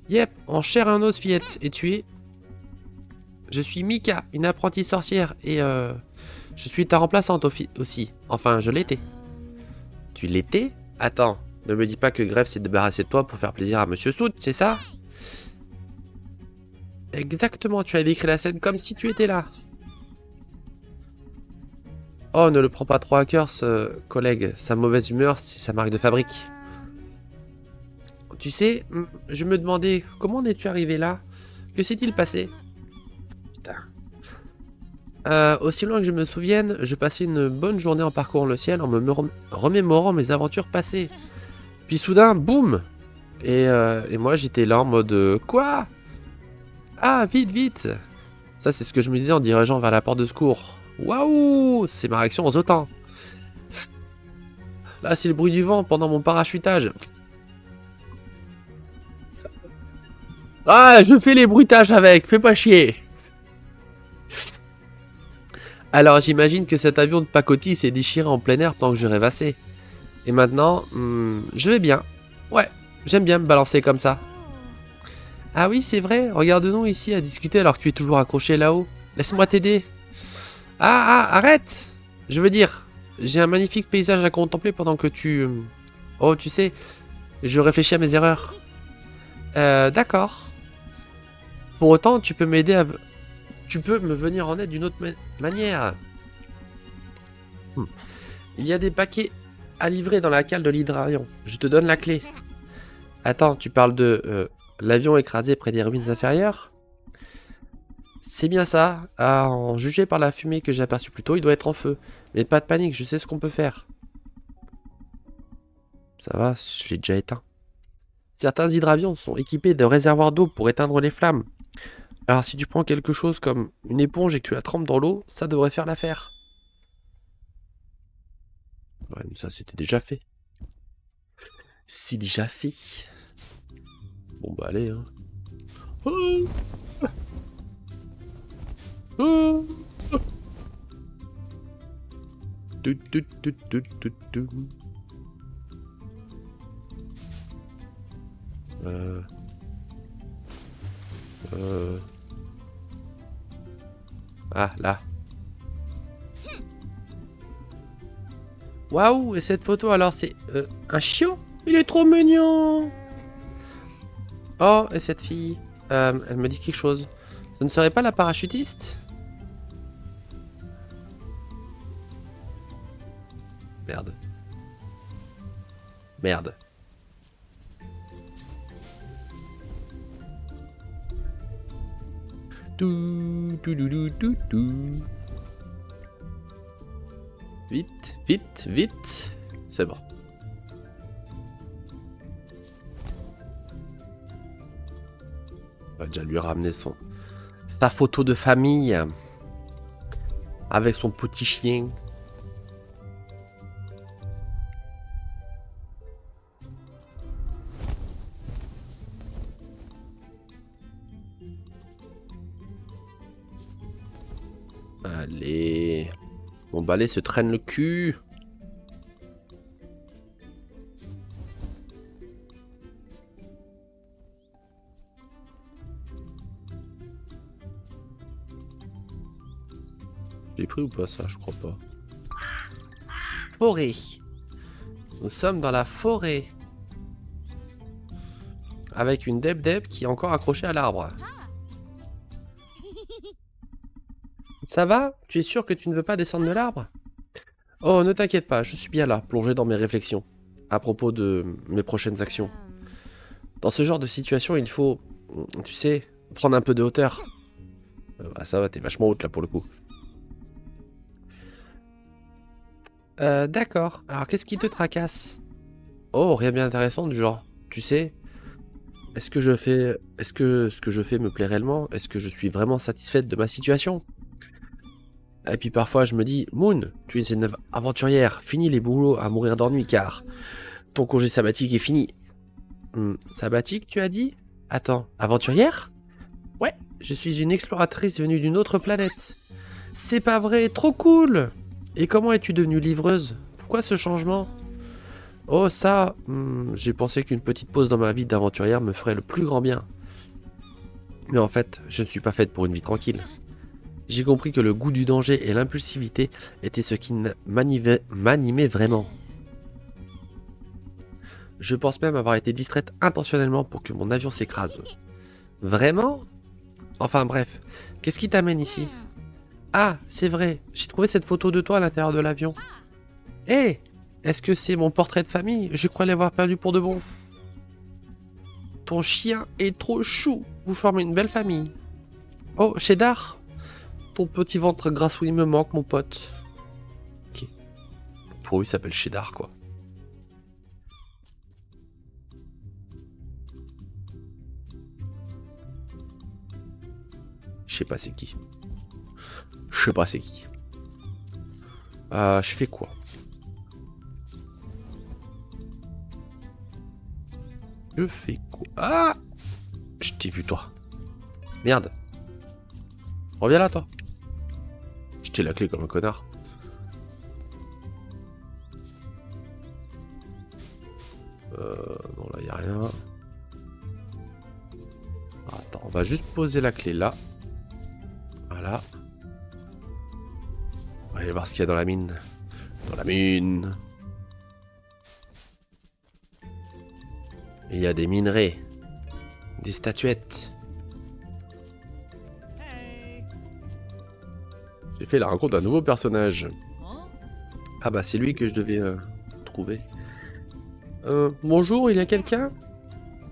Yep, en chair et en os, fillette. Et tu es? Je suis Mika, une apprentie sorcière, et je suis ta remplaçante aussi. Enfin, je l'étais. Tu l'étais? Attends, ne me dis pas que Grève s'est débarrassé de toi pour faire plaisir à Monsieur Soot, c'est ça? Exactement, tu as décrit la scène comme si tu étais là. Oh, ne le prends pas trop à cœur, ce collègue. Sa mauvaise humeur, c'est sa marque de fabrique. Tu sais, je me demandais, comment en es-tu arrivé là? Que s'est-il passé? Putain. Aussi loin que je me souvienne, je passais une bonne journée en parcourant le ciel en me remémorant mes aventures passées. Puis soudain, boum! Et moi, j'étais là en mode quoi? Ah, vite, vite! Ça, c'est ce que je me disais en dirigeant vers la porte de secours. Waouh! C'est ma réaction aux autant. Là, c'est le bruit du vent pendant mon parachutage. Ah, je fais les bruitages avec, fais pas chier! Alors, j'imagine que cet avion de pacotille s'est déchiré en plein air pendant que je rêvassais. Et maintenant, je vais bien. Ouais, j'aime bien me balancer comme ça. Ah oui, c'est vrai, regarde-nous ici à discuter alors que tu es toujours accroché là-haut. Laisse-moi t'aider. Arrête! Je veux dire, j'ai un magnifique paysage à contempler pendant que tu... Oh, tu sais, je réfléchis à mes erreurs. D'accord. Pour autant, tu peux m'aider à... Tu peux me venir en aide d'une autre manière. Il y a des paquets à livrer dans la cale de l'hydravion. Je te donne la clé. Attends, tu parles de l'avion écrasé près des ruines inférieures? C'est bien ça. À en juger par la fumée que j'ai aperçue plus tôt, il doit être en feu. Mais pas de panique, je sais ce qu'on peut faire. Ça va, je l'ai déjà éteint. Certains hydravions sont équipés de réservoirs d'eau pour éteindre les flammes. Alors si tu prends quelque chose comme une éponge et que tu la trempes dans l'eau, ça devrait faire l'affaire. Ouais, mais ça c'était déjà fait. C'est déjà fait. Bon bah allez, hein. Oh oh Ah, là. Waouh, et cette photo alors, c'est un chiot? Il est trop mignon! Oh, et cette fille, elle me dit quelque chose. Ce ne serait pas la parachutiste? Merde. Merde. Vite, vite, vite. C'est bon. On va déjà lui ramener sa photo de famille. Avec son petit chien. Allez. Mon balai se traîne le cul. Je l'ai pris ou pas ça? Je crois pas. Forêt. Nous sommes dans la forêt. Avec une Deb qui est encore accrochée à l'arbre. Ça va? Tu es sûr que tu ne veux pas descendre de l'arbre? Oh, ne t'inquiète pas, je suis bien là, plongé dans mes réflexions. À propos de mes prochaines actions. Dans ce genre de situation, il faut, tu sais, prendre un peu de hauteur. Ah, ça va, t'es vachement haute là pour le coup. D'accord. Alors, qu'est-ce qui te tracasse? Oh, rien bien intéressant du genre. Tu sais, est-ce que ce que je fais me plaît réellement? Est-ce que je suis vraiment satisfaite de ma situation? Et puis parfois je me dis, Moon, tu es une aventurière, finis les boulots à mourir d'ennui car ton congé sabbatique est fini. Sabbatique, tu as dit? Attends, aventurière? Ouais, je suis une exploratrice venue d'une autre planète. C'est pas vrai, trop cool! Et comment es-tu devenue livreuse? Pourquoi ce changement? Oh ça, j'ai pensé qu'une petite pause dans ma vie d'aventurière me ferait le plus grand bien. Mais en fait, je ne suis pas faite pour une vie tranquille. J'ai compris que le goût du danger et l'impulsivité étaient ce qui m'animait vraiment. Je pense même avoir été distraite intentionnellement pour que mon avion s'écrase. Vraiment? Enfin bref, qu'est-ce qui t'amène ici? Ah, c'est vrai, j'ai trouvé cette photo de toi à l'intérieur de l'avion. Hé, est-ce que c'est mon portrait de famille? Je crois l'avoir perdu pour de bon. Ton chien est trop chou, vous formez une belle famille. Oh, Cheddar? Ton petit ventre grassouille me manque, mon pote. Ok. Pour lui, il s'appelle Cheddar, quoi. Je sais pas c'est qui. Je sais pas c'est qui. Je fais quoi? Je fais quoi? Ah! Je t'ai vu, toi. Merde. Reviens là, toi. Je t'ai la clé comme un connard. Non, là, y a rien. Attends, on va juste poser la clé là. Voilà. On va aller voir ce qu'il y a dans la mine. Dans la mine. Il y a des minerais. Des statuettes. J'ai fait la rencontre d'un nouveau personnage. Ah bah c'est lui que je devais trouver. Bonjour, il y a quelqu'un?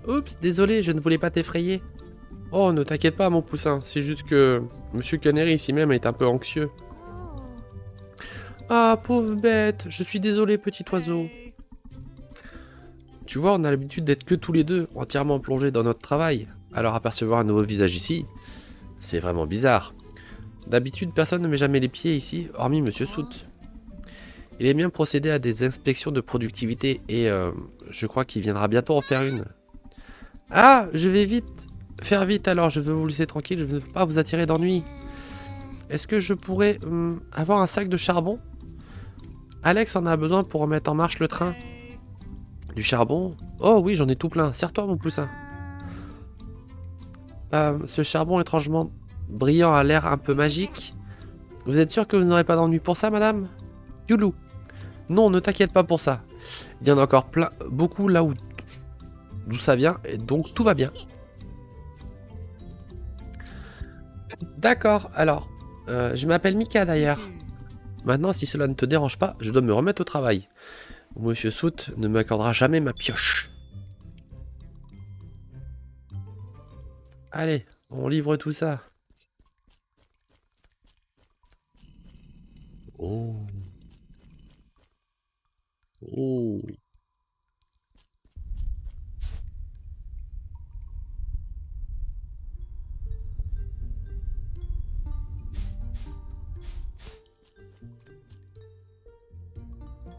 Oups, désolé, je ne voulais pas t'effrayer. Oh, ne t'inquiète pas, mon poussin. C'est juste que Monsieur Canary ici même est un peu anxieux. Ah, pauvre bête. Je suis désolé, petit oiseau. Tu vois, on a l'habitude d'être que tous les deux, entièrement plongés dans notre travail. Alors apercevoir un nouveau visage ici, c'est vraiment bizarre. D'habitude, personne ne met jamais les pieds ici, hormis Monsieur Soot. Il aime bien procéder à des inspections de productivité et je crois qu'il viendra bientôt en faire une. Ah, je vais vite. Faire vite alors, je veux vous laisser tranquille, je ne veux pas vous attirer d'ennui. Est-ce que je pourrais avoir un sac de charbon? Alex en a besoin pour remettre en marche le train. Du charbon? Oh oui, j'en ai tout plein. Serre-toi, mon poussin. Ce charbon étrangement brillant a l'air un peu magique. Vous êtes sûr que vous n'aurez pas d'ennui pour ça, madame? Youlou. Non, ne t'inquiète pas pour ça. Il y en a encore plein, beaucoup là d'où ça vient, et donc tout va bien. D'accord, alors, je m'appelle Mika d'ailleurs. Maintenant, si cela ne te dérange pas, je dois me remettre au travail. Monsieur Soot ne m'accordera jamais ma pioche. Allez, on livre tout ça. Oh. Oh.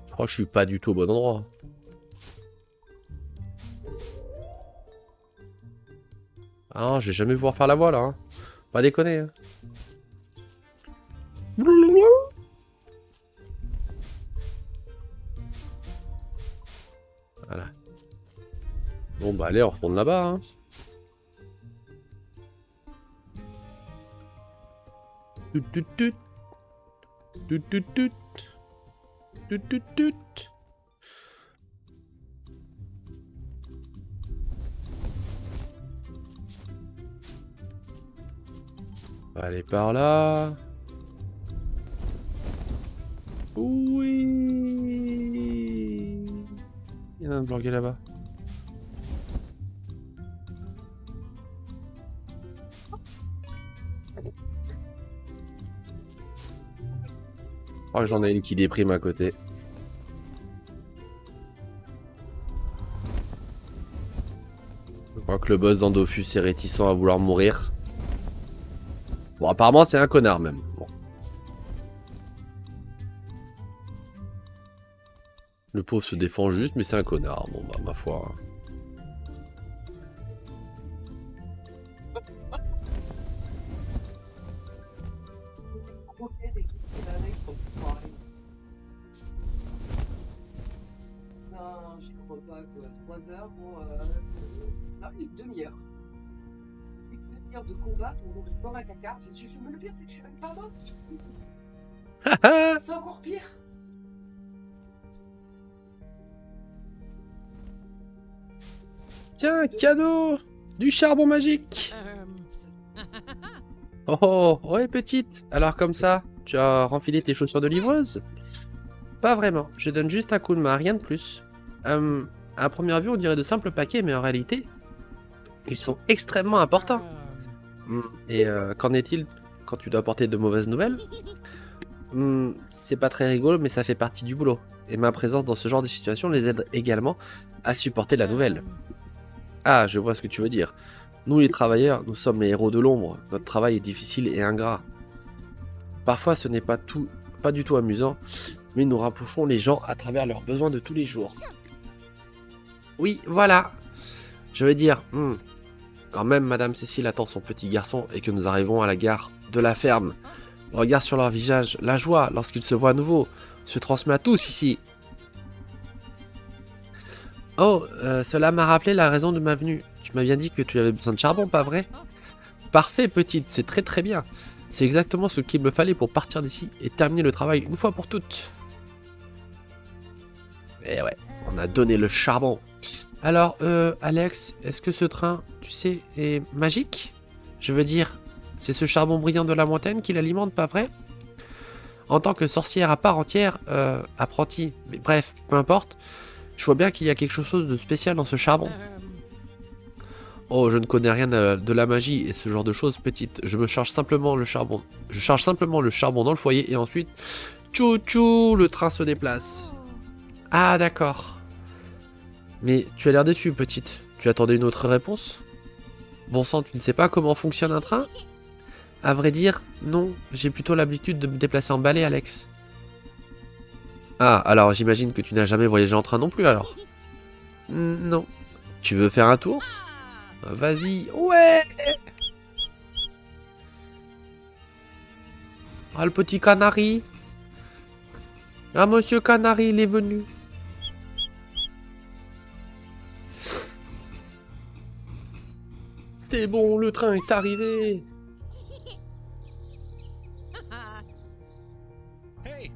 Je crois que je suis pas du tout au bon endroit. Ah, je vais jamais pouvoir faire la voie là. Hein. Pas déconner. Hein. Voilà. Bon bah allez, on retourne là-bas. Hein. Tut, tut, tut. Tut, tut, tut. Tut, tut, tut. On va aller par là. Oui. Il y en a un bloqué là-bas. Oh, j'en ai une qui déprime à côté. Je crois que le boss dans Dofus est réticent à vouloir mourir. Bon, apparemment, c'est un connard même. Bon. Le pauvre se défend juste, mais c'est un connard. Bon, bah, ma foi. Non, j'y crois pas, quoi. 3 heures pour une demi-heure. Une demi-heure de combat pour mourir comme un caca. Le pire, c'est que je suis même pas morte. C'est encore pire. Tiens, cadeau! Du charbon magique! Oh, ouais, petite. Alors, comme ça, tu as renfilé tes chaussures de livreuse? Pas vraiment. Je donne juste un coup de main, rien de plus. À première vue, on dirait de simples paquets, mais en réalité, ils sont extrêmement importants. Et qu'en est-il quand tu dois apporter de mauvaises nouvelles? C'est pas très rigolo, mais ça fait partie du boulot. Et ma présence dans ce genre de situation les aide également à supporter la nouvelle. Ah, je vois ce que tu veux dire. Nous, les travailleurs, nous sommes les héros de l'ombre. Notre travail est difficile et ingrat. Parfois, ce n'est pas du tout amusant, mais nous rapprochons les gens à travers leurs besoins de tous les jours. Oui, voilà. Je veux dire, quand même, Madame Cécile attend son petit garçon et que nous arrivons à la gare de la ferme. Le regard sur leur visage, la joie lorsqu'ils se voient à nouveau, se transmet à tous ici. Oh, cela m'a rappelé la raison de ma venue. Tu m'as bien dit que tu avais besoin de charbon, pas vrai? Parfait, petite, c'est très très bien. C'est exactement ce qu'il me fallait pour partir d'ici et terminer le travail une fois pour toutes. Et ouais, on a donné le charbon. Alors, Alex, est-ce que ce train, tu sais, est magique? Je veux dire, c'est ce charbon brillant de la montagne qui l'alimente, pas vrai? En tant que sorcière à part entière, apprentie, mais bref, peu importe, je vois bien qu'il y a quelque chose de spécial dans ce charbon. Oh, je ne connais rien de la magie et ce genre de choses, petite. Je charge simplement le charbon dans le foyer et ensuite, tchou tchou, le train se déplace. Ah, d'accord. Mais tu as l'air déçue, petite. Tu attendais une autre réponse? Bon sang, tu ne sais pas comment fonctionne un train? À vrai dire, non. J'ai plutôt l'habitude de me déplacer en balai, Alex. Ah, alors j'imagine que tu n'as jamais voyagé en train non plus, alors? Non. Tu veux faire un tour? Vas-y. Ouais! Ah, le petit canari. Ah, monsieur Canari, il est venu. C'est bon, le train est arrivé. Hey!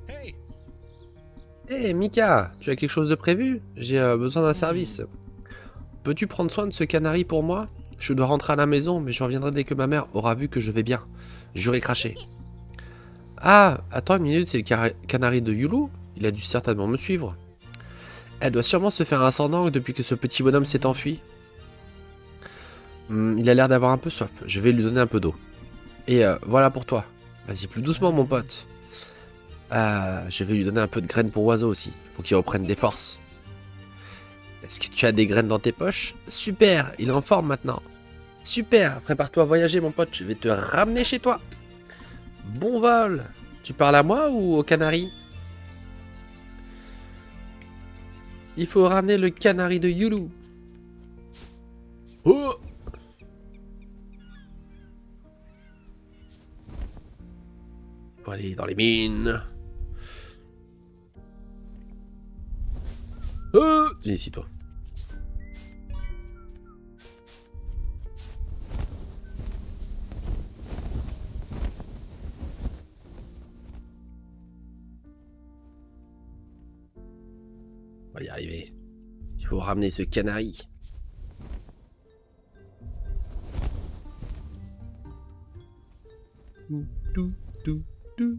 Hey! Hé, Mika, tu as quelque chose de prévu? J'ai besoin d'un service. Peux-tu prendre soin de ce canari pour moi? Je dois rentrer à la maison, mais je reviendrai dès que ma mère aura vu que je vais bien. Juré craché. Ah, attends une minute, c'est le canari de Yulu? Il a dû certainement me suivre. Elle doit sûrement se faire un sang depuis que ce petit bonhomme s'est enfui. Il a l'air d'avoir un peu soif. Je vais lui donner un peu d'eau. Et voilà pour toi. Vas-y, plus doucement, mon pote. Je vais lui donner un peu de graines pour oiseau aussi. Faut qu'il reprenne des forces. Est-ce que tu as des graines dans tes poches? Super, il est en forme maintenant. Super, prépare-toi à voyager, mon pote. Je vais te ramener chez toi. Bon vol. Tu parles à moi ou au canari? Il faut ramener le canari de Yulu. Oh! Faut aller dans les mines. Oh! Viens ici, toi. On va y arriver. Il faut ramener ce canari. Tout, tout, tout.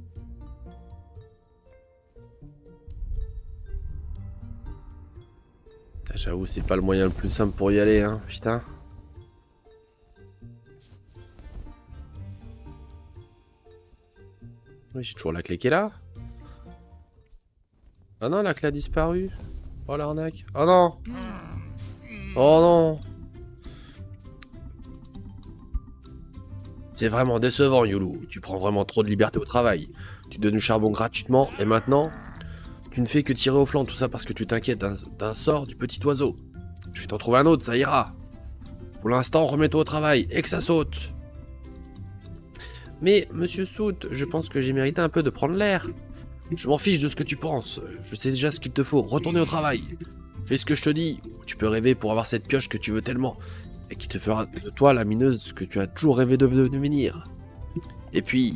J'avoue, c'est pas le moyen le plus simple pour y aller, hein, putain. Oui, j'ai toujours la clé qui est là. Ah non, la clé a disparu. Oh l'arnaque. Oh non. Oh non. C'est vraiment décevant, Youlou. Tu prends vraiment trop de liberté au travail. Tu donnes du charbon gratuitement, et maintenant, tu ne fais que tirer au flanc, tout ça parce que tu t'inquiètes d'un sort du petit oiseau. Je vais t'en trouver un autre, ça ira. Pour l'instant, remets-toi au travail, et que ça saute. Mais, monsieur Soot, je pense que j'ai mérité un peu de prendre l'air. Je m'en fiche de ce que tu penses. Je sais déjà ce qu'il te faut. Retourner au travail. Fais ce que je te dis. Tu peux rêver pour avoir cette pioche que tu veux tellement. Et qui te fera de toi la mineuse que tu as toujours rêvé de devenir. Et puis,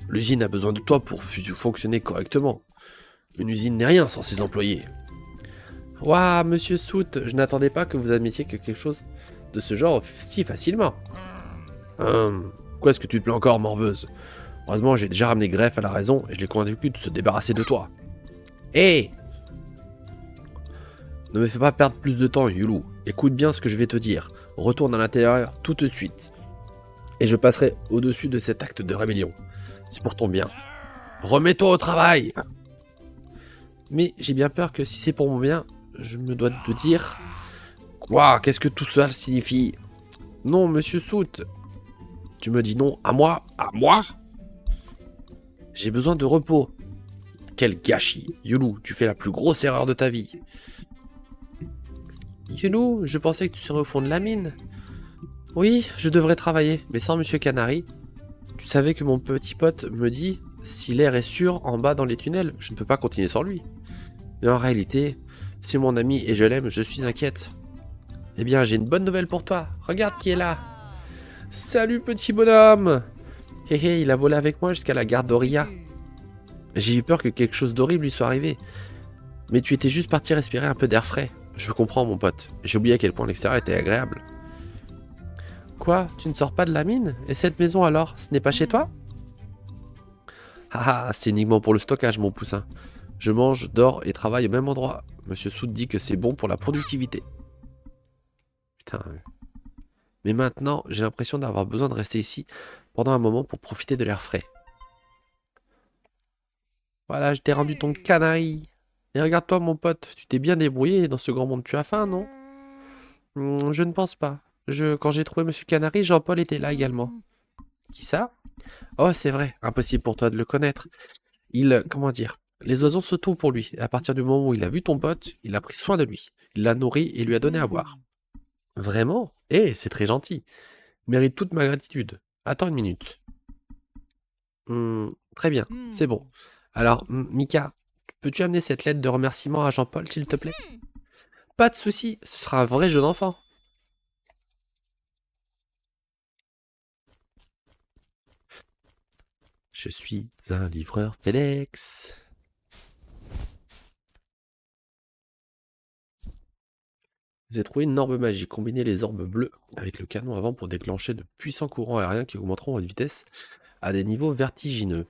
l'usine a besoin de toi pour fonctionner correctement. Une usine n'est rien sans ses employés. Ouah, monsieur Soot, je n'attendais pas que vous admettiez que quelque chose de ce genre si facilement. Pourquoi est-ce que tu te plains encore, morveuse? Heureusement, j'ai déjà ramené Greff à la raison et je l'ai convaincu de se débarrasser de toi. Hé! Ne me fais pas perdre plus de temps, Youlou. Écoute bien ce que je vais te dire. Retourne à l'intérieur tout de suite. Et je passerai au-dessus de cet acte de rébellion. C'est pour ton bien. Remets-toi au travail! Mais j'ai bien peur que si c'est pour mon bien, je me dois te dire... Quoi? Qu'est-ce que tout ça signifie? Non, monsieur Soot. Tu me dis non à moi? À moi? J'ai besoin de repos. Quel gâchis. Youlou, tu fais la plus grosse erreur de ta vie. Youlou, je pensais que tu serais au fond de la mine. Oui, je devrais travailler, mais sans Monsieur Canary. Tu savais que mon petit pote me dit, si l'air est sûr en bas dans les tunnels, je ne peux pas continuer sans lui. Mais en réalité, c'est mon ami et je l'aime, je suis inquiète. Eh bien, j'ai une bonne nouvelle pour toi. Regarde qui est là. Salut petit bonhomme. Hé hé, il a volé avec moi jusqu'à la gare d'Oria. J'ai eu peur que quelque chose d'horrible lui soit arrivé. Mais tu étais juste parti respirer un peu d'air frais. Je comprends, mon pote. J'ai oublié à quel point l'extérieur était agréable. Quoi? Tu ne sors pas de la mine? Et cette maison alors? Ce n'est pas chez toi? Ah, c'est uniquement pour le stockage, mon poussin. Je mange, dors et travaille au même endroit. Monsieur Soot dit que c'est bon pour la productivité. Putain. Mais maintenant, j'ai l'impression d'avoir besoin de rester ici pendant un moment pour profiter de l'air frais. Voilà, je t'ai rendu ton canari. Et regarde-toi, mon pote, tu t'es bien débrouillé dans ce grand monde. Tu as faim, non? Je ne pense pas. Quand j'ai trouvé Monsieur Canary, Jean-Paul était là également. Qui ça? Oh, c'est vrai, impossible pour toi de le connaître. Comment dire? Les oiseaux se trouvent pour lui. Et à partir du moment où il a vu ton pote, il a pris soin de lui. Il l'a nourri et lui a donné à boire. Vraiment? Eh, c'est très gentil. Mérite toute ma gratitude. Attends une minute. Très bien, c'est bon. Alors, Mika, peux-tu amener cette lettre de remerciement à Jean-Paul, s'il te plaît? Pas de souci, ce sera un vrai jeu d'enfant. Je suis un livreur FedEx. J'ai trouvé une orbe magique. Combinez les orbes bleus avec le canon avant pour déclencher de puissants courants aériens qui augmenteront votre vitesse à des niveaux vertigineux.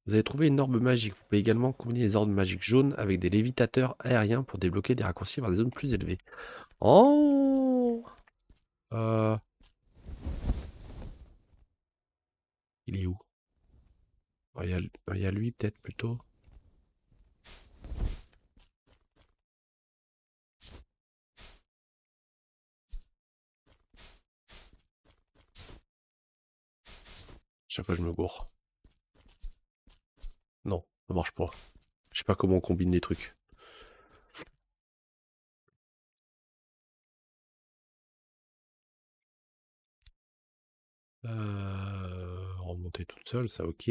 Vous avez trouvé une orbe magique. Vous pouvez également combiner les orbes magiques jaunes avec des lévitateurs aériens pour débloquer des raccourcis vers des zones plus élevées. Oh! Il est où? Il y a lui peut-être plutôt. Chaque fois je me gourre. Non, ça marche pas. Je sais pas comment on combine les trucs. Remonter toute seule, ça ok.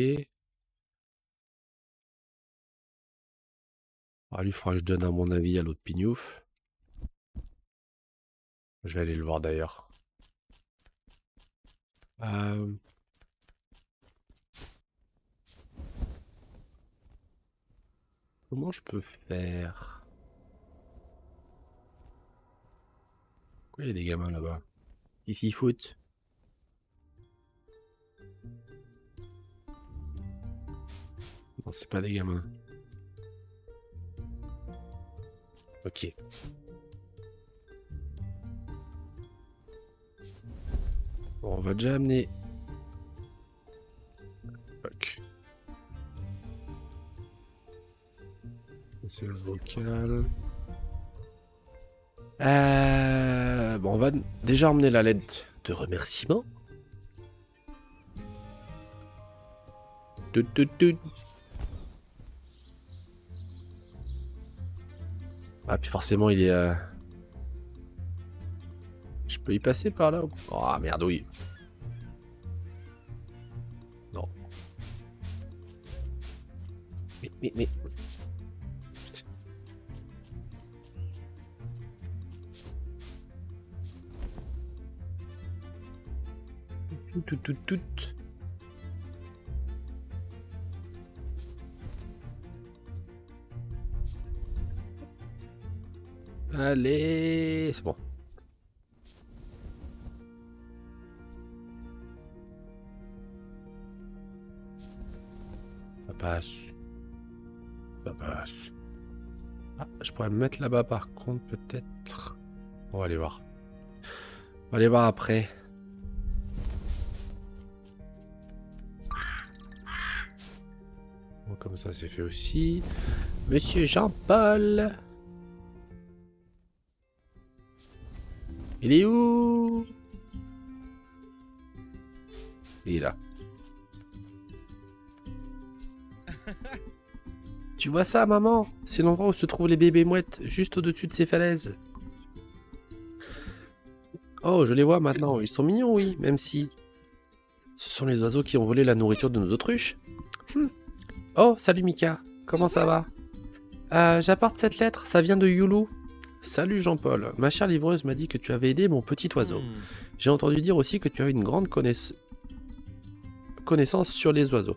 Ah, lui, il faudra que je donne à mon avis à l'autre pignouf. Je vais aller le voir d'ailleurs. Comment je peux faire? Pourquoi il y a des gamins là-bas? Qui s'y foutent? Non, c'est pas des gamins. Ok. Bon, on va déjà amener... Fuck. C'est le vocal. Bon, on va déjà emmener la lettre de remerciement. tout. Ah, puis forcément, il est... Je peux y passer par là? Oh, merde, oui. Non. Mais... Tout. Allez, c'est bon. Ça passe. Ah, je pourrais me mettre là-bas par contre, peut-être. On va aller voir. On va aller voir après. Bon, comme ça, c'est fait aussi. Monsieur Jean-Paul. Il est où? Il est là. Tu vois ça, maman? C'est l'endroit où se trouvent les bébés mouettes, juste au-dessus de ces falaises. Oh, je les vois maintenant. Ils sont mignons, oui, même si... Ce sont les oiseaux qui ont volé la nourriture de nos autruches. Oh, salut Mika. Comment ça va? J'apporte cette lettre, ça vient de Youlou. Salut Jean-Paul. Ma chère livreuse m'a dit que tu avais aidé mon petit oiseau. J'ai entendu dire aussi que tu avais une grande connaissance sur les oiseaux.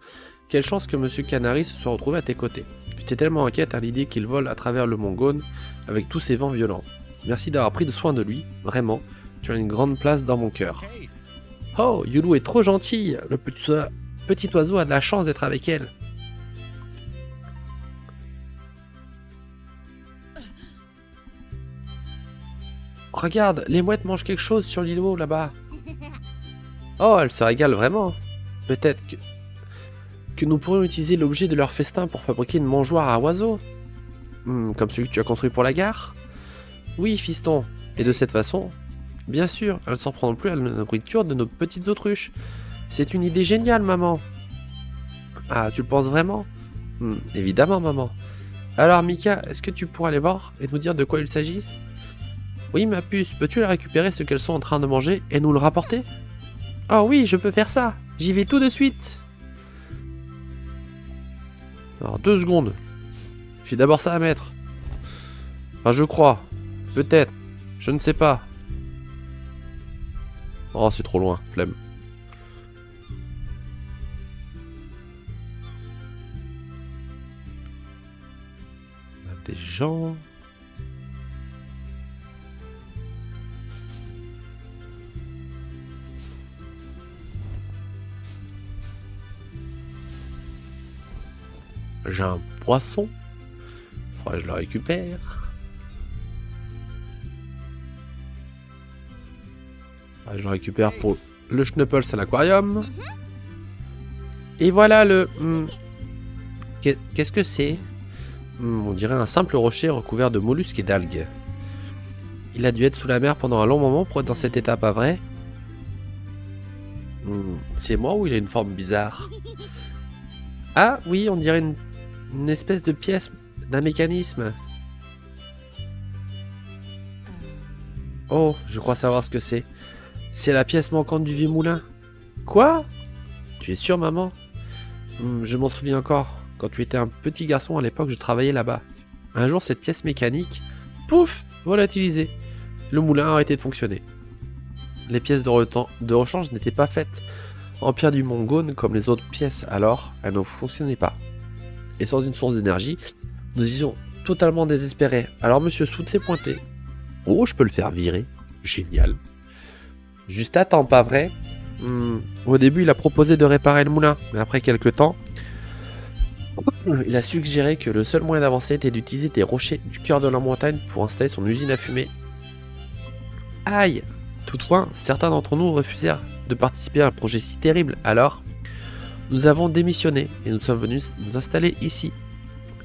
Quelle chance que Monsieur Canary se soit retrouvé à tes côtés. J'étais tellement inquiète à l'idée qu'il vole à travers le mont Gaune avec tous ces vents violents. Merci d'avoir pris soin de lui, vraiment. Tu as une grande place dans mon cœur. Oh, Youlou est trop gentille. Le petit oiseau a de la chance d'être avec elle. Regarde, les mouettes mangent quelque chose sur l'îlot là-bas. Oh, elles se régalent vraiment. Peut-être que nous pourrions utiliser l'objet de leur festin pour fabriquer une mangeoire à oiseaux. Comme celui que tu as construit pour la gare? Oui, fiston. Et de cette façon, bien sûr, elles s'en prendront plus à la nourriture de nos petites autruches. C'est une idée géniale, maman. Ah, tu le penses vraiment? Évidemment, maman. Alors, Mika, est-ce que tu pourras aller voir et nous dire de quoi il s'agit? Oui, ma puce, peux-tu la récupérer ce qu'elles sont en train de manger et nous le rapporter? Oh oui, je peux faire ça. J'y vais tout de suite. Alors, 2 secondes. J'ai d'abord ça à mettre. Enfin, je crois. Peut-être. Je ne sais pas. Oh, c'est trop loin. Flemme. On a des gens... J'ai un poisson. Faudrait que je le récupère. Je le récupère pour le Schnuppels à l'aquarium. Et voilà le... Qu'est-ce que c'est? On dirait un simple rocher recouvert de mollusques et d'algues. Il a dû être sous la mer pendant un long moment pour être dans cet état, pas vrai? C'est moi ou il a une forme bizarre? Ah oui, on dirait une espèce de pièce d'un mécanisme. Oh, je crois savoir ce que c'est. C'est la pièce manquante du vieux moulin. Quoi? Tu es sûr, maman? Je m'en souviens encore. Quand tu étais un petit garçon à l'époque, je travaillais là-bas. Un jour, cette pièce mécanique, pouf, volatilisée. Le moulin a arrêté de fonctionner. Les pièces de rechange n'étaient pas faites en pierre du Mont Gaune comme les autres pièces, alors elles ne fonctionnaient pas. Et sans une source d'énergie, nous étions totalement désespérés. Alors Monsieur Soot s'est pointé. Oh, je peux le faire virer. Génial. Juste à temps, pas vrai? Au début, il a proposé de réparer le moulin, mais après quelques temps, il a suggéré que le seul moyen d'avancer était d'utiliser des rochers du cœur de la montagne pour installer son usine à fumée. Aïe! Toutefois, certains d'entre nous refusèrent de participer à un projet si terrible, alors nous avons démissionné et nous sommes venus nous installer ici,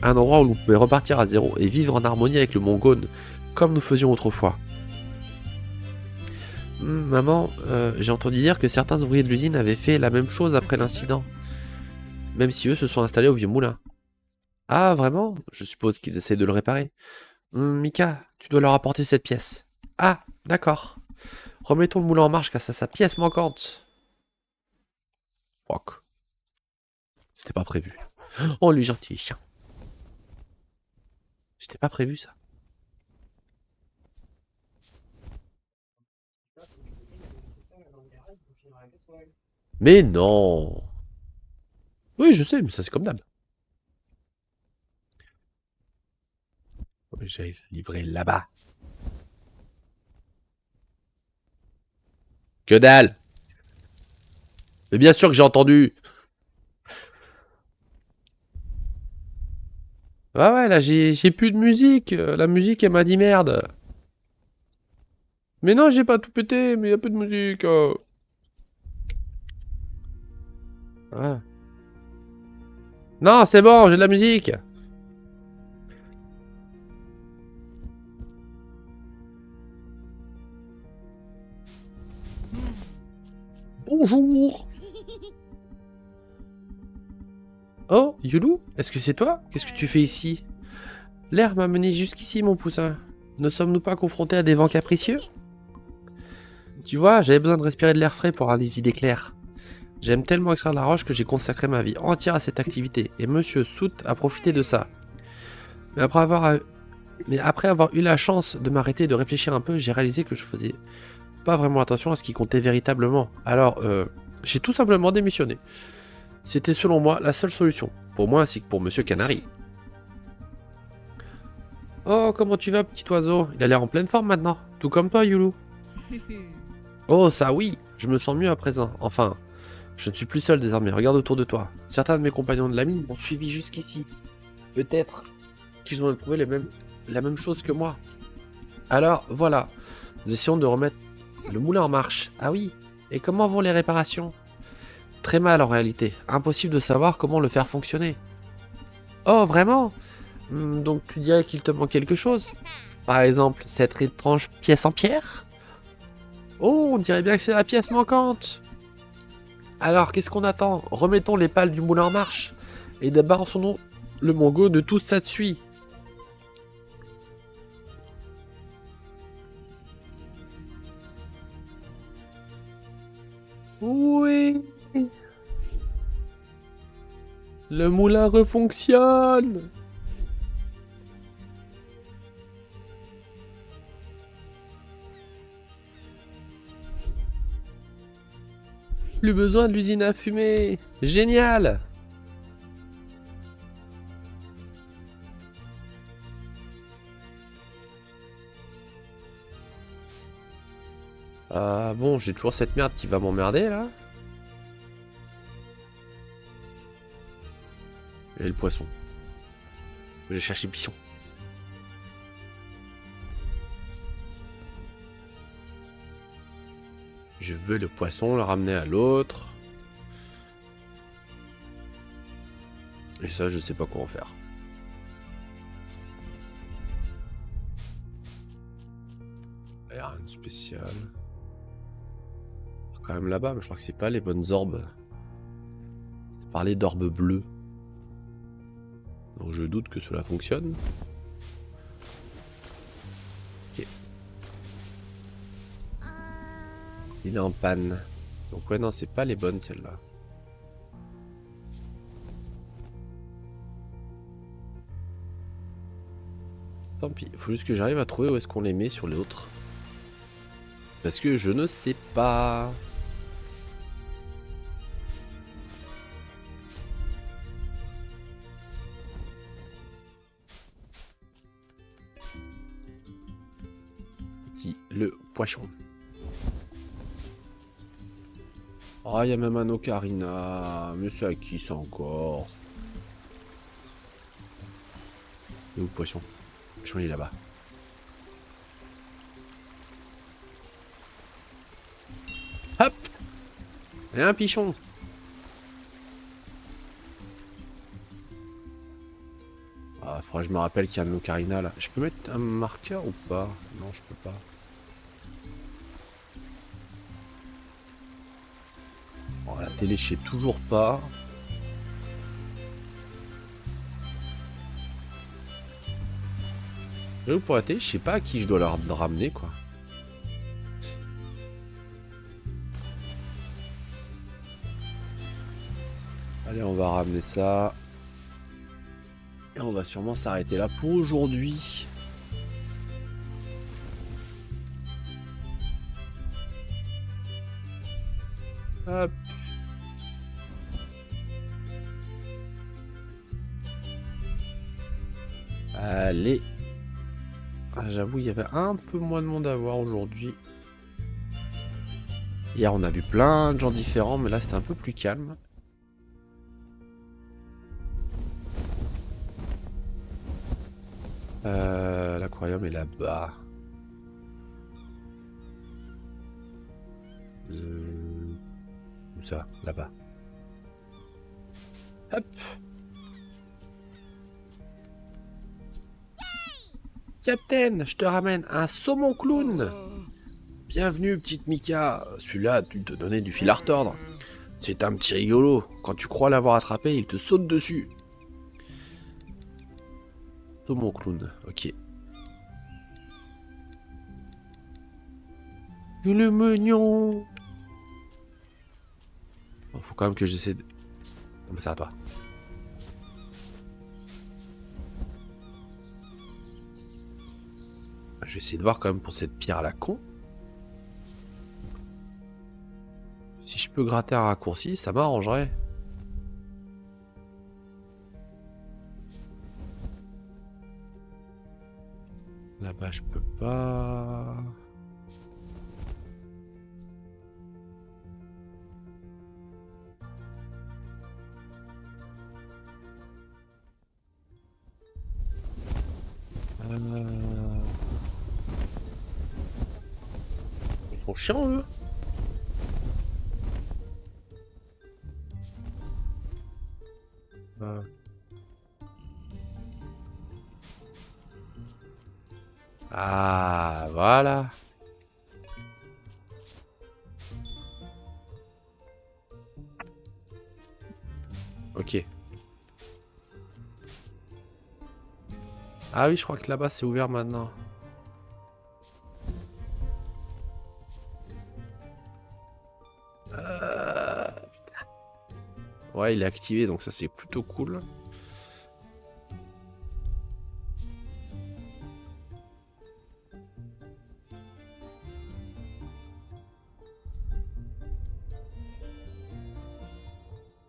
à un endroit où nous pouvions repartir à zéro et vivre en harmonie avec le Mont Gaune, comme nous faisions autrefois. Maman, j'ai entendu dire que certains ouvriers de l'usine avaient fait la même chose après l'incident. même si eux se sont installés au vieux moulin. Ah, vraiment? Je suppose qu'ils essaient de le réparer. Mika, tu dois leur apporter cette pièce. Ah, d'accord. Remettons le moulin en marche grâce à sa pièce manquante. Fuck. C'était pas prévu. Oh, lui gentil chien. C'était pas prévu ça. Mais non. Oui, je sais, mais ça c'est comme d'hab. J'ai livré là-bas. Que dalle. Mais bien sûr que j'ai entendu. Ah ouais, là j'ai plus de musique. La musique elle m'a dit merde. Mais non, j'ai pas tout pété, mais y a plus de musique. Voilà. Non, c'est bon, j'ai de la musique. Bonjour. Oh, Youlou, est-ce que c'est toi? Qu'est-ce que tu fais ici? L'air m'a mené jusqu'ici, mon poussin. Ne sommes-nous pas confrontés à des vents capricieux? Tu vois, j'avais besoin de respirer de l'air frais pour avoir les idées claires. J'aime tellement extraire la roche que j'ai consacré ma vie entière à cette activité, et Monsieur Soot a profité de ça. Mais après avoir eu la chance de m'arrêter et de réfléchir un peu, j'ai réalisé que je faisais pas vraiment attention à ce qui comptait véritablement. Alors, j'ai tout simplement démissionné. C'était selon moi la seule solution, pour moi ainsi que pour Monsieur Canary. Oh, comment tu vas, petit oiseau? Il a l'air en pleine forme maintenant, tout comme toi, Youlou. Oh, ça oui, je me sens mieux à présent. Enfin, je ne suis plus seul désormais, regarde autour de toi. Certains de mes compagnons de la mine m'ont suivi jusqu'ici. Peut-être qu'ils ont éprouvé la même chose que moi. Alors, voilà, nous essayons de remettre le moulin en marche. Ah oui, et comment vont les réparations? Très mal en réalité, impossible de savoir comment le faire fonctionner. Oh, vraiment? Donc tu dirais qu'il te manque quelque chose? Par exemple, cette étrange pièce en pierre? Oh, on dirait bien que c'est la pièce manquante. Alors, qu'est-ce qu'on attend? Remettons les pales du moulin en marche. Et débarrassons le Mongo de tout ça dessus. Oui. Le moulin refonctionne. Plus besoin de l'usine à fumer. Génial. Ah bon, j'ai toujours cette merde qui va m'emmerder là. Et le poisson. J'ai cherché le pigeon. Je veux le poisson le ramener à l'autre. Et ça, je sais pas quoi en faire. Rien de spécial. Quand même là-bas, mais je crois que c'est pas les bonnes orbes. C'est parler d'orbes bleues. Donc je doute que cela fonctionne. Ok. Il est en panne. Donc ouais, non, c'est pas les bonnes celles-là. Tant pis, il faut juste que j'arrive à trouver où est-ce qu'on les met sur les autres. Parce que je ne sais pas. Petit le poisson. Oh, il y a même un ocarina. Mais c'est à qui ça encore? Et où le poisson? Le poisson il est là-bas. Hop! Et un pichon. Ah, faudra que je me rappelle qu'il y a un ocarina là. Je peux mettre un marqueur ou pas? Non, je peux pas. Bon, la télé, je sais toujours pas. J'avoue, pour la télé, je sais pas à qui je dois leur ramener, quoi. Allez, on va ramener ça. Et on va sûrement s'arrêter là pour aujourd'hui. Hop. Allez. Ah, j'avoue, il y avait un peu moins de monde à voir aujourd'hui. Hier, on a vu plein de gens différents, mais là, c'était un peu plus calme. L'aquarium est là-bas. Où ça? Là-bas. Hop. Captain, je te ramène un saumon clown. Bienvenue, petite Mika. Celui-là, tu te donnais du fil à retordre. C'est un petit rigolo. Quand tu crois l'avoir attrapé, il te saute dessus. Saumon clown, ok. Il est mignon. Faut quand même que j'essaie de... Non, mais c'est à toi. Je vais essayer de voir quand même pour cette pierre à la con. Si je peux gratter un raccourci, ça m'arrangerait. Là-bas, je peux pas... Ils sont chiants, eux. Ah, voilà. Ok. Ah oui, je crois que là-bas, c'est ouvert maintenant. Putain. Ouais, il est activé, donc ça, c'est plutôt cool.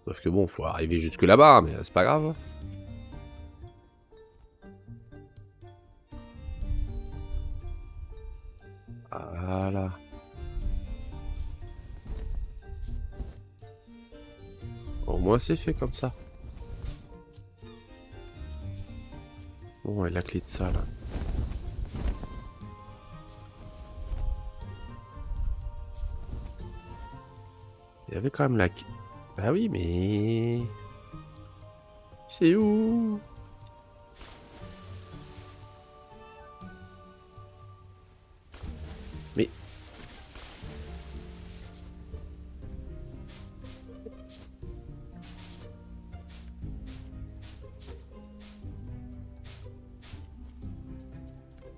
Sauf que bon, faut arriver jusque là-bas, mais c'est pas grave. Voilà. Au moins, c'est fait comme ça. Bon, et la clé de ça, là. Il y avait quand même la... Ah oui, mais... C'est où? Mais...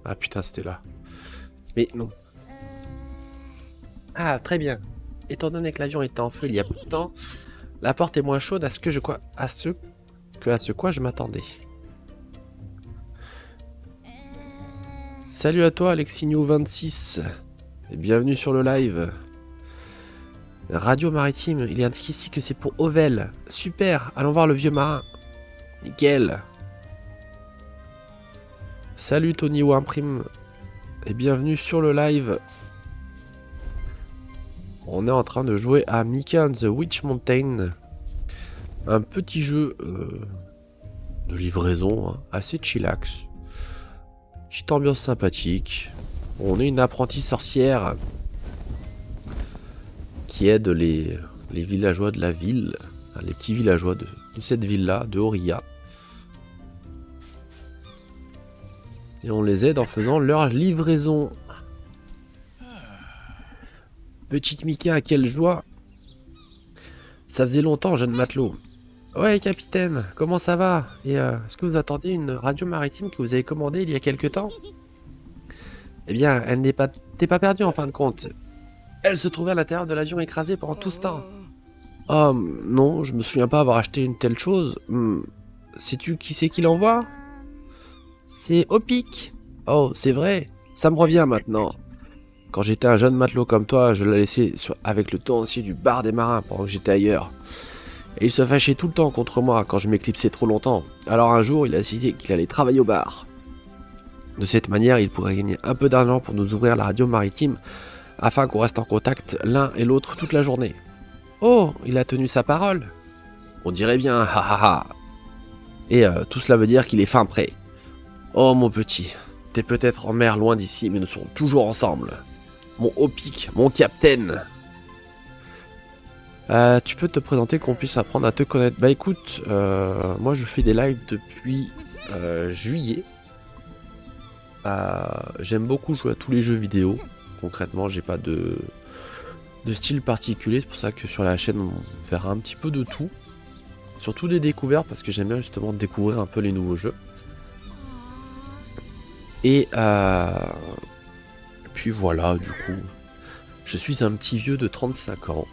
Ah putain, c'était là. Mais non. Ah, très bien. Étant donné que l'avion était en feu il y a peu de temps, la porte est moins chaude à ce quoi je m'attendais. Salut à toi Alexigno26 et bienvenue sur le live. Radio Maritime, il est indiqué ici que c'est pour Ovel. Super, allons voir le vieux marin. Nickel. Salut Tony Wimprime et bienvenue sur le live. On est en train de jouer à Mika and the Witch Mountain. Un petit jeu de livraison, hein, assez chillax. Petite ambiance sympathique. On est une apprentie sorcière qui aide les villageois de la ville, hein, les petits villageois de cette ville-là, de Horia. Et on les aide en faisant leur livraison. Petite Mika, quelle joie! Ça faisait longtemps, jeune matelot. Ouais, capitaine, comment ça va? Et est-ce que vous attendez une radio maritime que vous avez commandée il y a quelque temps? Eh bien, elle t'es pas perdue en fin de compte. Elle se trouvait à l'intérieur de l'avion écrasé pendant tout ce temps. Oh, non, je me souviens pas avoir acheté une telle chose. Sais-tu qui c'est qui l'envoie? C'est Opic. Oh, c'est vrai, ça me revient maintenant. Quand j'étais un jeune matelot comme toi, je l'ai laissé avec le tenancier du bar des marins pendant que j'étais ailleurs. Et il se fâchait tout le temps contre moi quand je m'éclipsais trop longtemps. Alors un jour, il a décidé qu'il allait travailler au bar. De cette manière, il pourrait gagner un peu d'argent pour nous ouvrir la radio maritime afin qu'on reste en contact l'un et l'autre toute la journée. Oh, il a tenu sa parole. On dirait bien, ha ha ha. Et tout cela veut dire qu'il est fin prêt. Oh mon petit, t'es peut-être en mer loin d'ici, mais nous serons toujours ensemble. Mon Opic, mon capitaine. Tu peux te présenter qu'on puisse apprendre à te connaître. Bah écoute, moi je fais des lives depuis juillet. J'aime beaucoup jouer à tous les jeux vidéo. Concrètement, j'ai pas de style particulier. C'est pour ça que sur la chaîne, on verra un petit peu de tout. Surtout des découvertes, parce que j'aime bien justement découvrir un peu les nouveaux jeux. Et puis voilà, du coup, je suis un petit vieux de 35 ans,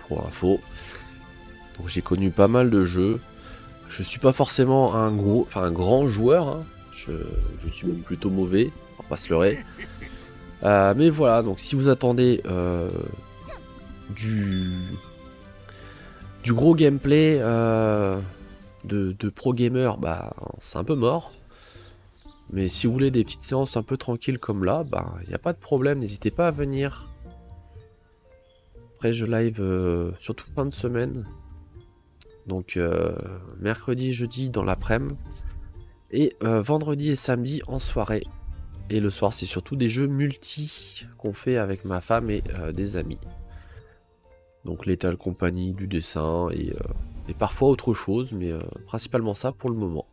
pour info. Donc j'ai connu pas mal de jeux. Je suis pas forcément un grand joueur, hein. Je suis même plutôt mauvais, on va pas se leurrer. Mais voilà, donc si vous attendez du gros gameplay de pro gamer, bah c'est un peu mort. Mais si vous voulez des petites séances un peu tranquilles comme là, bah il n'y a pas de problème, n'hésitez pas à venir. Après je live surtout fin de semaine. Donc mercredi, jeudi dans l'après-midi. Et vendredi et samedi en soirée. Et le soir c'est surtout des jeux multi qu'on fait avec ma femme et des amis. Donc Lethal Company, du dessin et parfois autre chose, mais principalement ça pour le moment.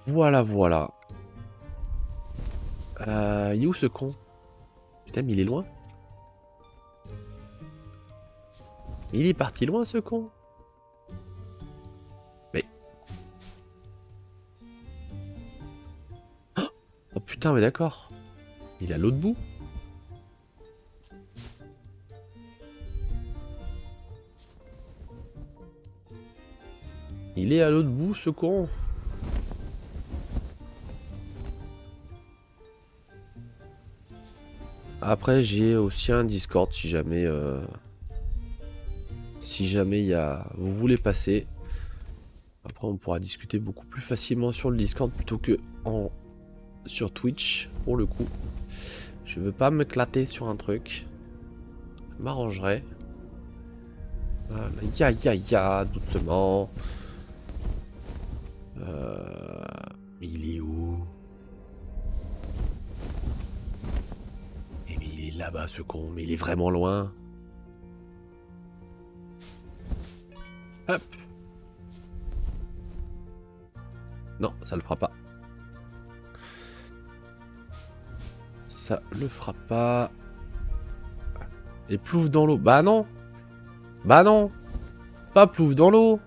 Voilà, voilà. Il est où ce con? Putain, mais il est loin. Il est parti loin ce con. Mais... Oh putain, mais d'accord. Il est à l'autre bout. Il est à l'autre bout ce con. Après j'ai aussi un Discord si jamais vous voulez passer. Après on pourra discuter beaucoup plus facilement sur le Discord plutôt que sur Twitch pour le coup. Je veux pas me clater sur un truc. Ça m'arrangerait. Voilà. Ya, doucement. Il est où? Mais il est là-bas ce con, mais il est vraiment loin. Hop. Non, ça le fera pas. Ça le fera pas. Et plouf dans l'eau. Bah non. Bah non. Pas plouf dans l'eau.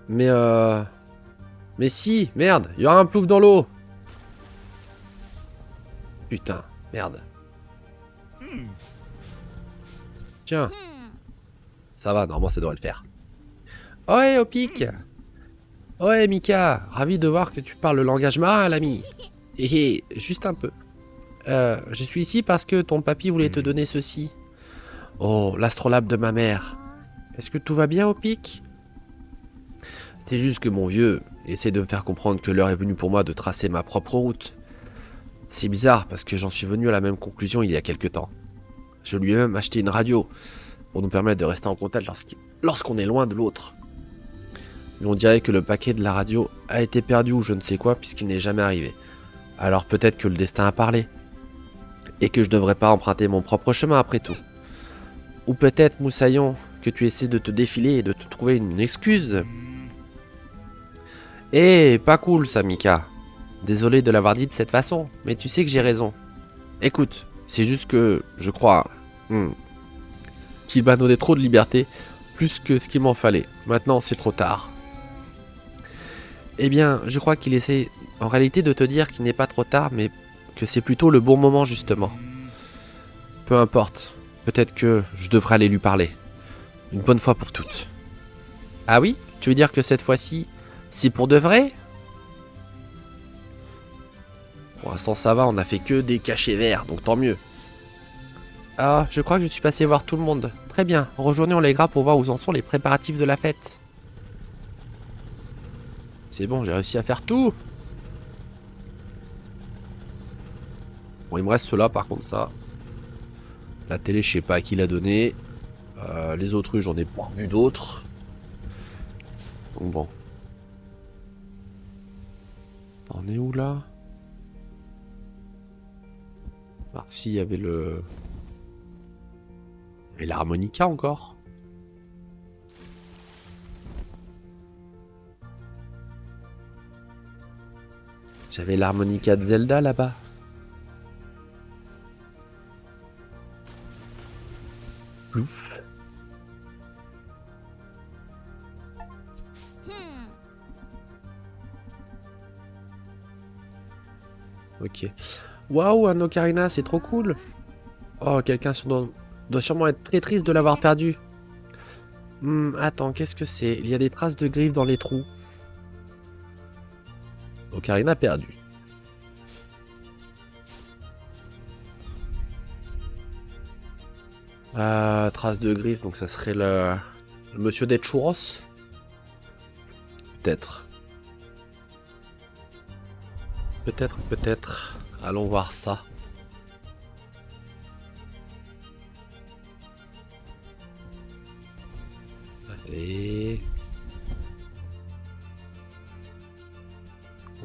Mais si, merde, il y aura un plouf dans l'eau. Putain, merde. Tiens. Ça va, normalement ça devrait le faire. Ouais, Opic. Ouais, Mika, ravi de voir que tu parles le langage marin, l'ami. Hé, juste un peu. Je suis ici parce que ton papy voulait te donner ceci. Oh, l'astrolabe de ma mère. Est-ce que tout va bien, Opic? C'est juste que mon vieux essaie de me faire comprendre que l'heure est venue pour moi de tracer ma propre route. C'est bizarre parce que j'en suis venu à la même conclusion il y a quelque temps. Je lui ai même acheté une radio pour nous permettre de rester en contact lorsqu'on est loin de l'autre. Mais on dirait que le paquet de la radio a été perdu ou je ne sais quoi puisqu'il n'est jamais arrivé. Alors peut-être que le destin a parlé. Et que je devrais pas emprunter mon propre chemin après tout. Ou peut-être, Moussaillon, que tu essaies de te défiler et de te trouver une excuse. Eh, pas cool ça, Mika. Désolé de l'avoir dit de cette façon, mais tu sais que j'ai raison. Écoute, c'est juste que je crois qu'il m'a donné trop de liberté plus que ce qu'il m'en fallait. Maintenant, c'est trop tard. Eh bien, je crois qu'il essaie en réalité de te dire qu'il n'est pas trop tard, mais que c'est plutôt le bon moment justement. Peu importe. Peut-être que je devrais aller lui parler. Une bonne fois pour toutes. Ah oui? Tu veux dire que cette fois-ci, c'est pour de vrai? Pour l'instant ça va, on a fait que des cachets verts, donc tant mieux. Ah, je crois que je suis passé voir tout le monde. Très bien, rejoignons les gras pour voir où en sont les préparatifs de la fête. C'est bon, j'ai réussi à faire tout. Bon, il me reste cela par contre, ça. La télé, je sais pas à qui l'a donné. Les autruches, j'en ai pas vu d'autres. Donc bon. On est où là? Ah, si, il y avait le... Et l'harmonica encore. J'avais l'harmonica de Zelda là-bas. Plouf. Ok. Waouh, un ocarina, c'est trop cool. Oh, quelqu'un doit sûrement être très triste de l'avoir perdu. Attends, qu'est-ce que c'est? Il y a des traces de griffes dans les trous. Ocarina perdu. Traces de griffes, donc ça serait le monsieur des churros. Peut-être. Peut-être. Allons voir ça. Allez.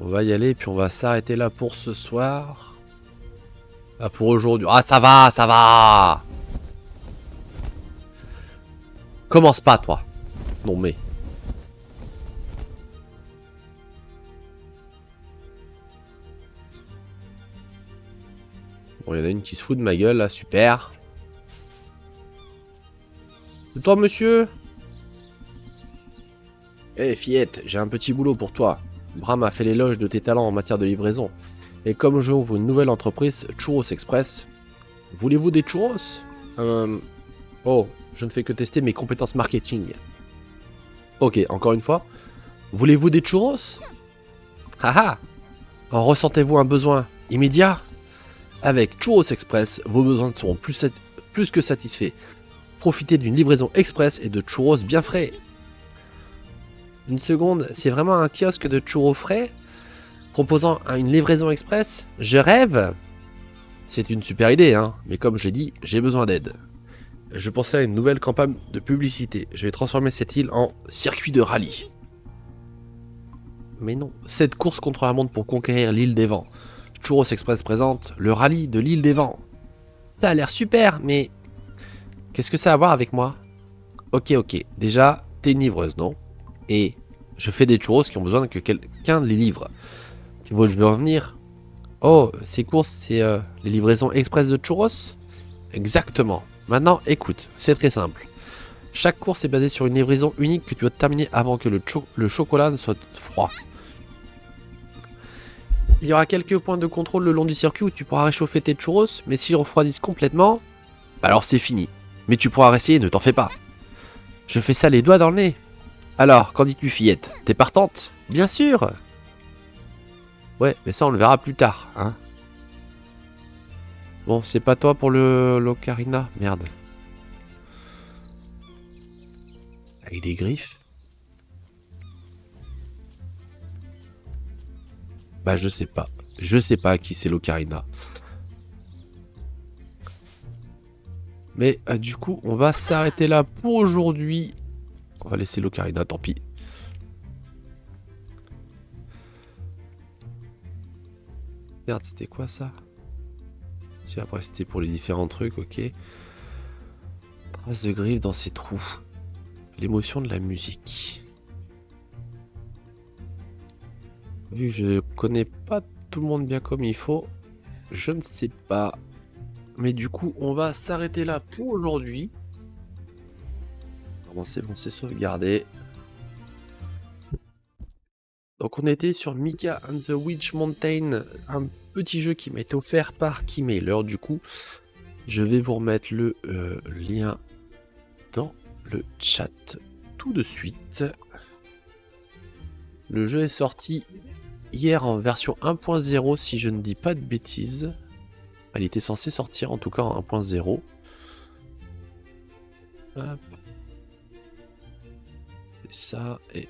On va y aller, puis on va s'arrêter là pour ce soir. Ah, pour aujourd'hui. Ah, ça va. Commence pas, toi. Non, mais... Bon, il y en a une qui se fout de ma gueule, là. Super. C'est toi, monsieur? Eh, fillette, j'ai un petit boulot pour toi. Bram a fait l'éloge de tes talents en matière de livraison. Et comme je ouvre une nouvelle entreprise, Churros Express... Voulez-vous des churros? Oh, je ne fais que tester mes compétences marketing. Ok, encore une fois. Voulez-vous des churros? Haha. En ressentez-vous un besoin immédiat? Avec Churros Express, vos besoins seront plus que satisfaits. Profitez d'une livraison express et de churros bien frais. Une seconde, c'est vraiment un kiosque de churros frais proposant une livraison express? Je rêve! C'est une super idée, hein, mais comme je l'ai dit, j'ai besoin d'aide. Je pensais à une nouvelle campagne de publicité. Je vais transformer cette île en circuit de rallye. Mais non, cette course contre la montre pour conquérir l'île des vents. Churros Express présente le rallye de l'île des vents. Ça a l'air super, mais... Qu'est-ce que ça a à voir avec moi? Ok. Déjà, t'es une livreuse, non? Et je fais des churros qui ont besoin que quelqu'un les livre. Tu vois où je veux en venir? Oh, ces courses, c'est les livraisons express de churros? Exactement. Maintenant, écoute, c'est très simple. Chaque course est basée sur une livraison unique que tu dois terminer avant que le chocolat ne soit froid. Il y aura quelques points de contrôle le long du circuit où tu pourras réchauffer tes churros, mais s'ils refroidissent complètement, bah alors c'est fini. Mais tu pourras réessayer, ne t'en fais pas. Je fais ça les doigts dans le nez. Alors, qu'en dis-tu, fillette? T'es partante? Bien sûr. Ouais, mais ça on le verra plus tard, hein. Bon, c'est pas toi pour l'ocarina, merde. Avec des griffes? Bah je sais pas. Je sais pas qui c'est l'ocarina. Mais du coup, on va s'arrêter là pour aujourd'hui. On va laisser l'ocarina, tant pis. Merde, c'était quoi ça? Si, après c'était pour les différents trucs, ok. Traces de griffes dans ces trous. L'émotion de la musique. Vu que je connais pas tout le monde bien comme il faut, je ne sais pas. Mais du coup, on va s'arrêter là pour aujourd'hui. Bon, c'est bon, c'est sauvegardé. Donc on était sur Mika and the Witch Mountain, un petit jeu qui m'a été offert par Keymailer. Du coup, je vais vous remettre le lien dans le chat tout de suite. Le jeu est sorti hier en version 1.0 si je ne dis pas de bêtises. Elle était censée sortir en tout cas en 1.0. Hop. C'est ça et...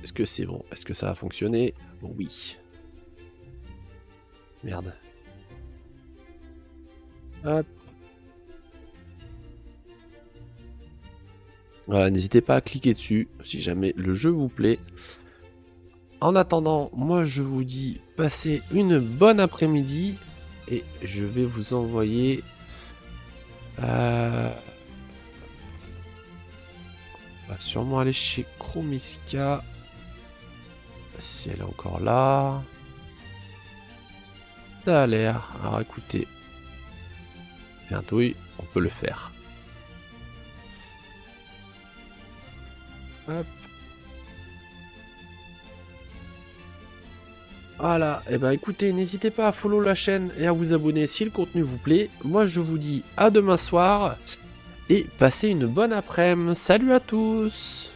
Est-ce que c'est bon? Est-ce que ça a fonctionné? Oui. Merde. Hop. Voilà, n'hésitez pas à cliquer dessus si jamais le jeu vous plaît. En attendant, moi je vous dis passez une bonne après-midi et je vais vous envoyer... On va sûrement aller chez Chromiska. Si elle est encore là. Ça a l'air. Alors écoutez. Bientôt, oui, on peut le faire. Hop. Voilà, et ben écoutez, n'hésitez pas à follow la chaîne et à vous abonner si le contenu vous plaît. Moi je vous dis à demain soir et passez une bonne après-midi. Salut à tous!